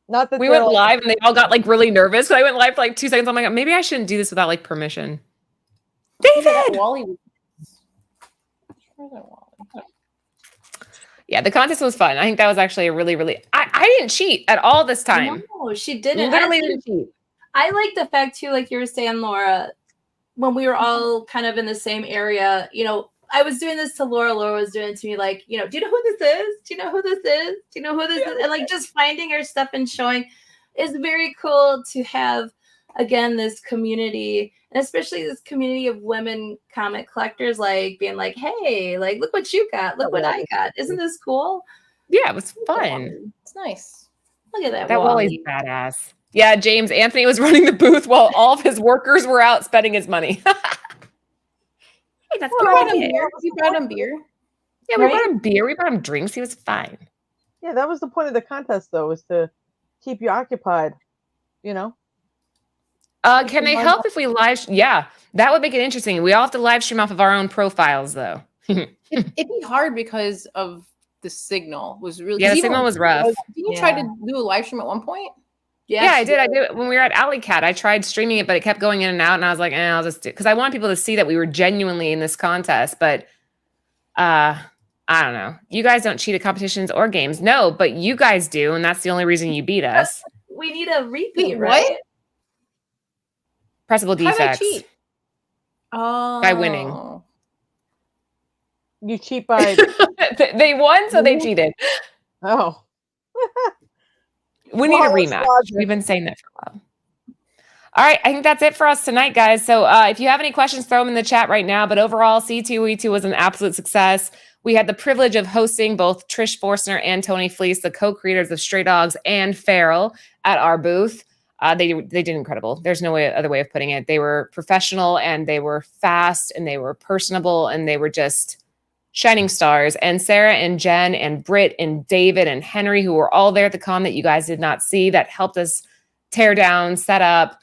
[SPEAKER 2] Not that
[SPEAKER 1] we went live and they all got like really nervous. So I went live for like 2 seconds. I'm like, maybe I shouldn't do this without like permission. David! Yeah, the contest was fun. I think that was actually a really, really. I didn't cheat at all this time.
[SPEAKER 3] No, she didn't.
[SPEAKER 1] Literally didn't cheat.
[SPEAKER 3] I like the fact too, like you were saying, Laura, when we were all kind of in the same area, I was doing this to Laura. Laura was doing it to me like, do you know who this is? Do you know who this is? Do you know who this is? And like just finding her stuff and showing is very cool to have, again, this community, and especially this community of women comic collectors, like being like, hey, like, look what you got. Look what I got. Isn't this cool?
[SPEAKER 1] Yeah, it was fun.
[SPEAKER 4] It's nice.
[SPEAKER 3] Look at that.
[SPEAKER 1] That Wally's badass. Yeah, James Anthony was running the booth while all of his workers were out spending his money. Hey, that's
[SPEAKER 4] we brought him beer.
[SPEAKER 1] Yeah, we brought him beer. We brought him drinks. He was fine.
[SPEAKER 2] Yeah, that was the point of the contest, though, was to keep you occupied. Can
[SPEAKER 1] they help if we live? Yeah, that would make it interesting. We all have to live stream off of our own profiles, though.
[SPEAKER 4] It'd be hard because of the signal. Was really
[SPEAKER 1] the signal was rough.
[SPEAKER 4] Didn't you try to do a live stream at one point?
[SPEAKER 1] Yeah, I did. When we were at Alley Cat, I tried streaming it, but it kept going in and out. And I was like, I'll just do it. Because I want people to see that we were genuinely in this contest. But I don't know. You guys don't cheat at competitions or games. No, but you guys do. And that's the only reason you beat us.
[SPEAKER 3] We need a repeat,
[SPEAKER 4] Wait,
[SPEAKER 3] right?
[SPEAKER 4] what?
[SPEAKER 1] Pressable defects.
[SPEAKER 4] How did I cheat? Oh.
[SPEAKER 1] By winning.
[SPEAKER 2] You cheat by...
[SPEAKER 1] They won, so they cheated.
[SPEAKER 2] Oh.
[SPEAKER 1] We need a rematch. We've been saying that for a while. All right. I think that's it for us tonight, guys. So if you have any questions, throw them in the chat right now. But overall, C2E2 was an absolute success. We had the privilege of hosting both Trish Forstner and Tony Fleece, the co-creators of Stray Dogs and Feral, at our booth. They did incredible. There's no other way of putting it. They were professional and they were fast and they were personable and they were just shining stars. And Sarah and Jen and Britt and David and Henry, who were all there at the con that you guys did not see, that helped us tear down, set up,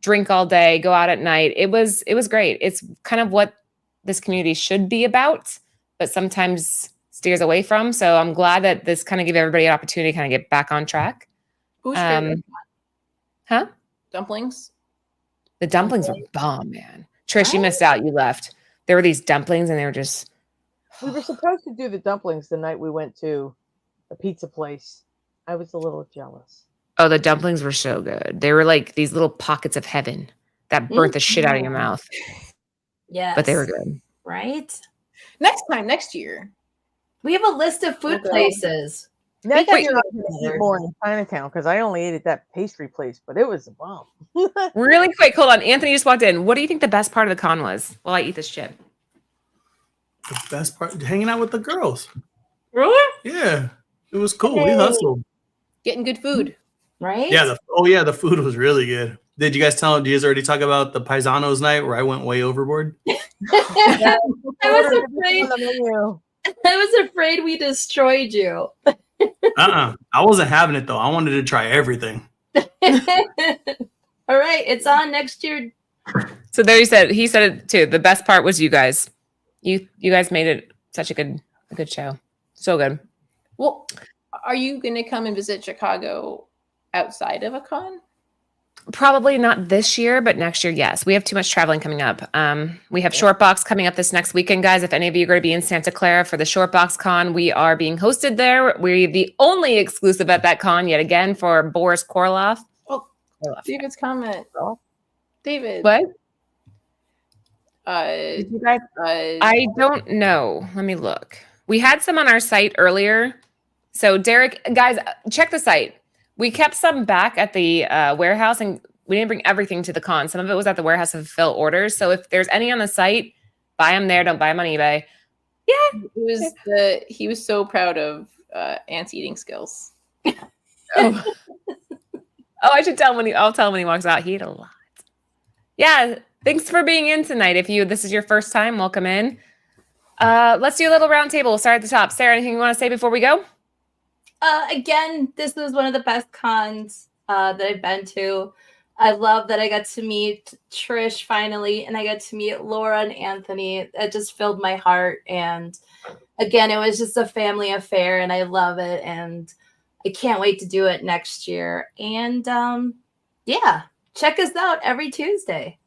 [SPEAKER 1] drink all day, go out at night. It was great. It's kind of what this community should be about, but sometimes steers away from. So I'm glad that this kind of gave everybody an opportunity to kind of get back on track.
[SPEAKER 4] Who's favorite?
[SPEAKER 1] Huh?
[SPEAKER 4] Dumplings?
[SPEAKER 1] The dumplings were bomb, man. Trish, you missed out. You left. There were these dumplings and they were just...
[SPEAKER 2] We were supposed to do the dumplings the night we went to the pizza place. I was a little jealous.
[SPEAKER 1] Oh, the dumplings were so good. They were like these little pockets of heaven that burnt the shit out of your mouth.
[SPEAKER 3] Yes.
[SPEAKER 1] But they were good.
[SPEAKER 3] Right?
[SPEAKER 4] Next year.
[SPEAKER 3] We have a list of food places.
[SPEAKER 2] Next
[SPEAKER 1] Wait,
[SPEAKER 2] year I'm going to eat more in Chinatown because I only ate at that pastry place, but it was a bomb.
[SPEAKER 1] Really quick, hold on. Anthony just walked in. What do you think the best part of the con was while I eat this chip?
[SPEAKER 5] The best part, hanging out with the girls.
[SPEAKER 1] Really?
[SPEAKER 5] Yeah, it was cool. We hustled.
[SPEAKER 4] Getting good food.
[SPEAKER 3] Right?
[SPEAKER 5] Yeah. The food was really good. Did you guys already talk about the Paisanos night where I went way overboard?
[SPEAKER 3] I was afraid we destroyed you.
[SPEAKER 5] I wasn't having it though. I wanted to try everything.
[SPEAKER 3] All right, it's on next year.
[SPEAKER 1] So there he said it too. The best part was you guys. You guys made it such a good show. So good.
[SPEAKER 4] Well, are you going to come and visit Chicago outside of a con?
[SPEAKER 1] Probably not this year, but next year, yes. We have too much traveling coming up. We have Shortbox coming up this next weekend, guys. If any of you are going to be in Santa Clara for the Shortbox Con, we are being hosted there. We're the only exclusive at that con yet again for Boris Korloff.
[SPEAKER 4] Oh, David's comment. David.
[SPEAKER 1] What?
[SPEAKER 2] Did you guys?
[SPEAKER 1] I don't know. Let me look. We had some on our site earlier. So Derek, guys, check the site. We kept some back at the warehouse and we didn't bring everything to the con. Some of it was at the warehouse to fulfill orders. So if there's any on the site, buy them there. Don't buy them on eBay. Yeah.
[SPEAKER 4] He was so proud of Ant's eating skills.
[SPEAKER 1] Oh, I should tell him I'll tell him when he walks out. He ate a lot. Yeah. Thanks for being in tonight. If this is your first time, welcome in. Let's do a little round table. We'll start at the top. Sarah, anything you want to say before we go?
[SPEAKER 3] Again, this was one of the best cons that I've been to. I love that I got to meet Trish finally, and I got to meet Laura and Anthony. It just filled my heart. And again, it was just a family affair, and I love it. And I can't wait to do it next year. And yeah, check us out every Tuesday.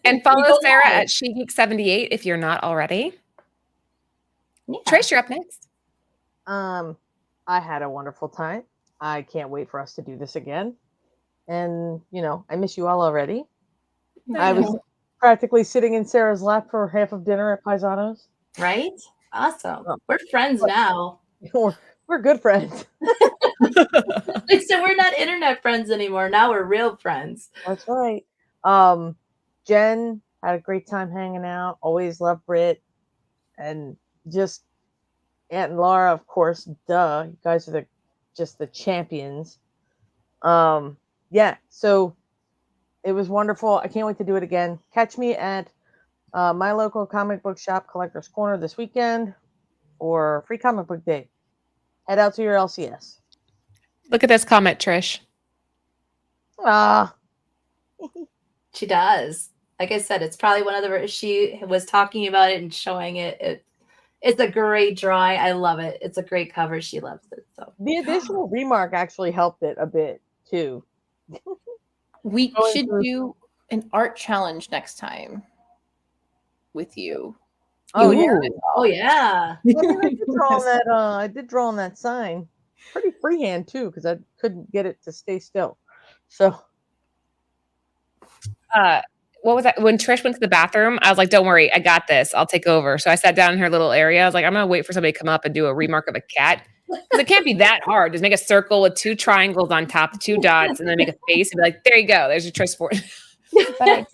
[SPEAKER 1] And follow Sarah at SheGeek78 if you're not already. Yeah. Trish, you're up next.
[SPEAKER 2] I had a wonderful time. I can't wait for us to do this again. And, I miss you all already. I was practically sitting in Sarah's lap for half of dinner at Paisanos.
[SPEAKER 3] Right? Awesome. We're friends now.
[SPEAKER 2] We're good friends.
[SPEAKER 3] So we're not internet friends anymore. Now we're real friends.
[SPEAKER 2] That's right. Jen had a great time hanging out. Always loved Britt. And just Aunt and Laura, of course, duh. You guys are just the champions. Yeah, so it was wonderful. I can't wait to do it again. Catch me at my local comic book shop, Collector's Corner, this weekend or Free Comic Book Day. Head out to your LCS.
[SPEAKER 1] Look at this comment, Trish.
[SPEAKER 3] She does. Like I said, it's probably one of she was talking about it and showing it. It's a great drawing. I love it. It's a great cover. She loves it. So
[SPEAKER 2] the additional remark actually helped it a bit too.
[SPEAKER 4] We should do an art challenge next time with you.
[SPEAKER 2] Oh yeah.
[SPEAKER 3] Oh yeah.
[SPEAKER 2] I did draw on that sign. Pretty freehand too, because I couldn't get it to stay still. So
[SPEAKER 1] what was that? When Trish went to the bathroom, I was like, don't worry, I got this. I'll take over. So I sat down in her little area. I was like, I'm going to wait for somebody to come up and do a remark of a cat. Because it can't be that hard. Just make a circle with 2 triangles on top, 2 dots, and then make a face and be like, there you go. There's your Trish Ford. I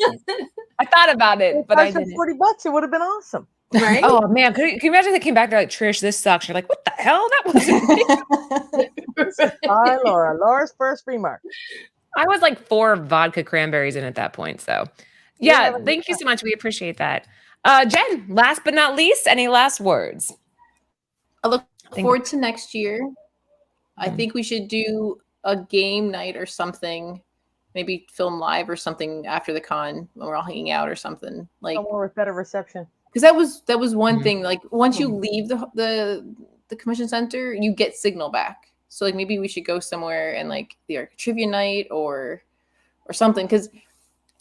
[SPEAKER 1] thought about it, but I didn't.
[SPEAKER 2] $40, it would have been awesome.
[SPEAKER 3] Right?
[SPEAKER 1] Oh, man. Can you imagine if they came back, they're like, Trish, this sucks. You're like, what the hell? That wasn't me.
[SPEAKER 2] Hi, Laura. Laura's first remark.
[SPEAKER 1] I was like 4 vodka cranberries in at that point. So, yeah, thank you so much. We appreciate that. Jen, last but not least, any last words?
[SPEAKER 4] I look
[SPEAKER 1] Think-
[SPEAKER 4] forward to next year. I
[SPEAKER 1] Mhm.
[SPEAKER 4] think we should do a game night or something. Maybe film live or something after the con when we're all hanging out or something. Like,
[SPEAKER 2] Somewhere with better reception.
[SPEAKER 4] because that was one
[SPEAKER 5] Mhm.
[SPEAKER 4] thing. Like once you leave the convention center, you get signal back. So like maybe we should go somewhere and like the trivia night or something. Because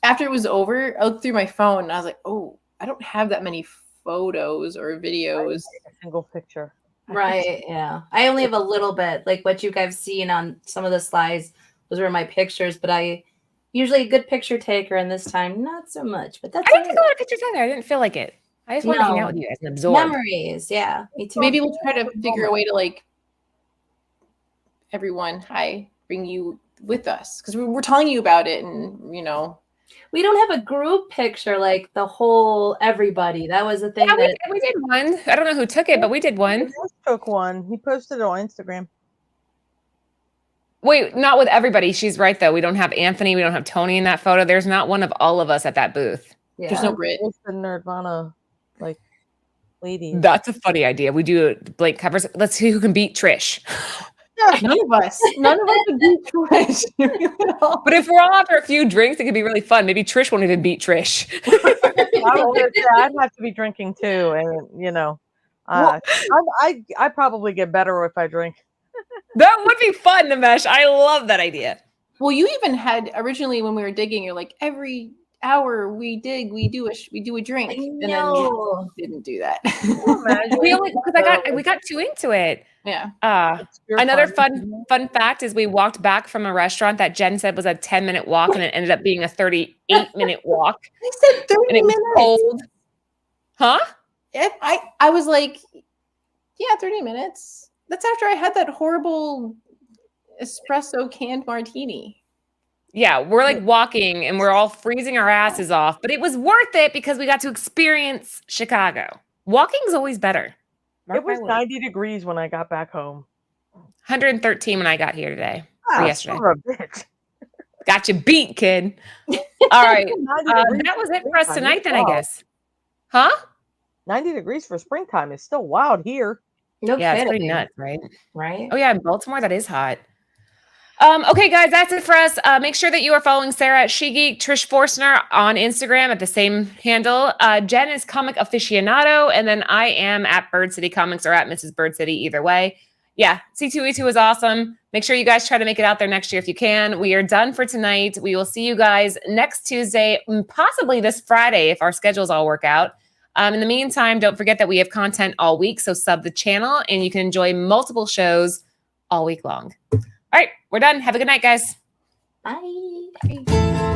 [SPEAKER 4] after it was over, I looked through my phone and I was like, oh, I don't have that many photos or videos.
[SPEAKER 2] A single picture.
[SPEAKER 3] Right. Yeah. I only have a little bit, like what you guys seen on some of the slides. Those were my pictures, but I usually a good picture taker, and this time not so much. But that's
[SPEAKER 1] I didn't
[SPEAKER 3] all
[SPEAKER 1] take a lot of pictures either. I didn't feel like it. I just wanted to hang
[SPEAKER 3] No.
[SPEAKER 1] out with you guys and absorb.
[SPEAKER 3] memories. Yeah, me too.
[SPEAKER 4] Maybe we'll try to figure a way to like everyone bring you with us because we're telling you about it, and you know
[SPEAKER 3] We don't have a group picture like the whole everybody. That was the thing
[SPEAKER 1] Yeah,
[SPEAKER 3] that
[SPEAKER 1] we did one. I don't know who took it, but we did one.
[SPEAKER 2] Josh took one. He posted it on Instagram.
[SPEAKER 1] Wait, not with everybody. She's right though. We don't have Anthony. We don't have Tony in that photo. There's not one of all of us at that booth.
[SPEAKER 3] yeah.
[SPEAKER 4] there's no Brit.
[SPEAKER 2] It's the Nirvana, like, ladies.
[SPEAKER 1] That's a funny idea. We do blank covers. Let's see who can beat Trish.
[SPEAKER 4] None of us would do Trish.
[SPEAKER 1] But if we're all after a few drinks, it could be really fun. Maybe Trish won't even beat Trish.
[SPEAKER 2] I'd have to be drinking too, and you know, I probably get better if I drink.
[SPEAKER 1] That would be fun, Namesh. I love that idea.
[SPEAKER 4] Well, you even had originally when we were digging, you're like every hour we dig, we do a drink, and then
[SPEAKER 3] No.
[SPEAKER 4] we didn't do that.
[SPEAKER 1] We only because we got too into it.
[SPEAKER 4] Yeah.
[SPEAKER 1] Another fun fact is we walked back from a restaurant that Jen said was a 10-minute walk, and it ended up being a 38-minute walk.
[SPEAKER 4] I said 30
[SPEAKER 1] And it was
[SPEAKER 4] minutes.
[SPEAKER 1] cold. Huh?
[SPEAKER 4] I was like, yeah, 30 minutes. That's after I had that horrible espresso canned martini.
[SPEAKER 1] Yeah, we're like walking and we're all freezing our asses off, but it was worth it because we got to experience Chicago. Walking's always better.
[SPEAKER 2] It was 90 degrees when I got back home.
[SPEAKER 1] 113 when I got here today. Or yesterday.
[SPEAKER 2] Son of a bitch.
[SPEAKER 1] Got you beat, kid. All right.
[SPEAKER 2] 90 degrees
[SPEAKER 1] That was it
[SPEAKER 2] for
[SPEAKER 1] for us
[SPEAKER 2] springtime
[SPEAKER 1] tonight
[SPEAKER 2] is
[SPEAKER 1] then, I
[SPEAKER 2] wild.
[SPEAKER 1] guess. Huh?
[SPEAKER 2] 90 degrees for springtime is still wild here.
[SPEAKER 3] No
[SPEAKER 1] Yeah, it's
[SPEAKER 3] kidding.
[SPEAKER 1] pretty nuts, right?
[SPEAKER 3] Right?
[SPEAKER 1] Oh yeah, in Baltimore, that is hot. Okay, guys, that's it for us. Make sure that you are following Sarah at She Geek, Trish Forstner on Instagram at the same handle. Jen is Comic Aficionado, and then I am at Bird City Comics or at Mrs. Bird City, either way. Yeah, C2E2 is awesome. Make sure you guys try to make it out there next year if you can. We are done for tonight. We will see you guys next Tuesday, possibly this Friday if our schedules all work out. In the meantime, don't forget that we have content all week, so sub the channel and you can enjoy multiple shows all week long. All right, we're done. Have a good night, guys.
[SPEAKER 3] Bye.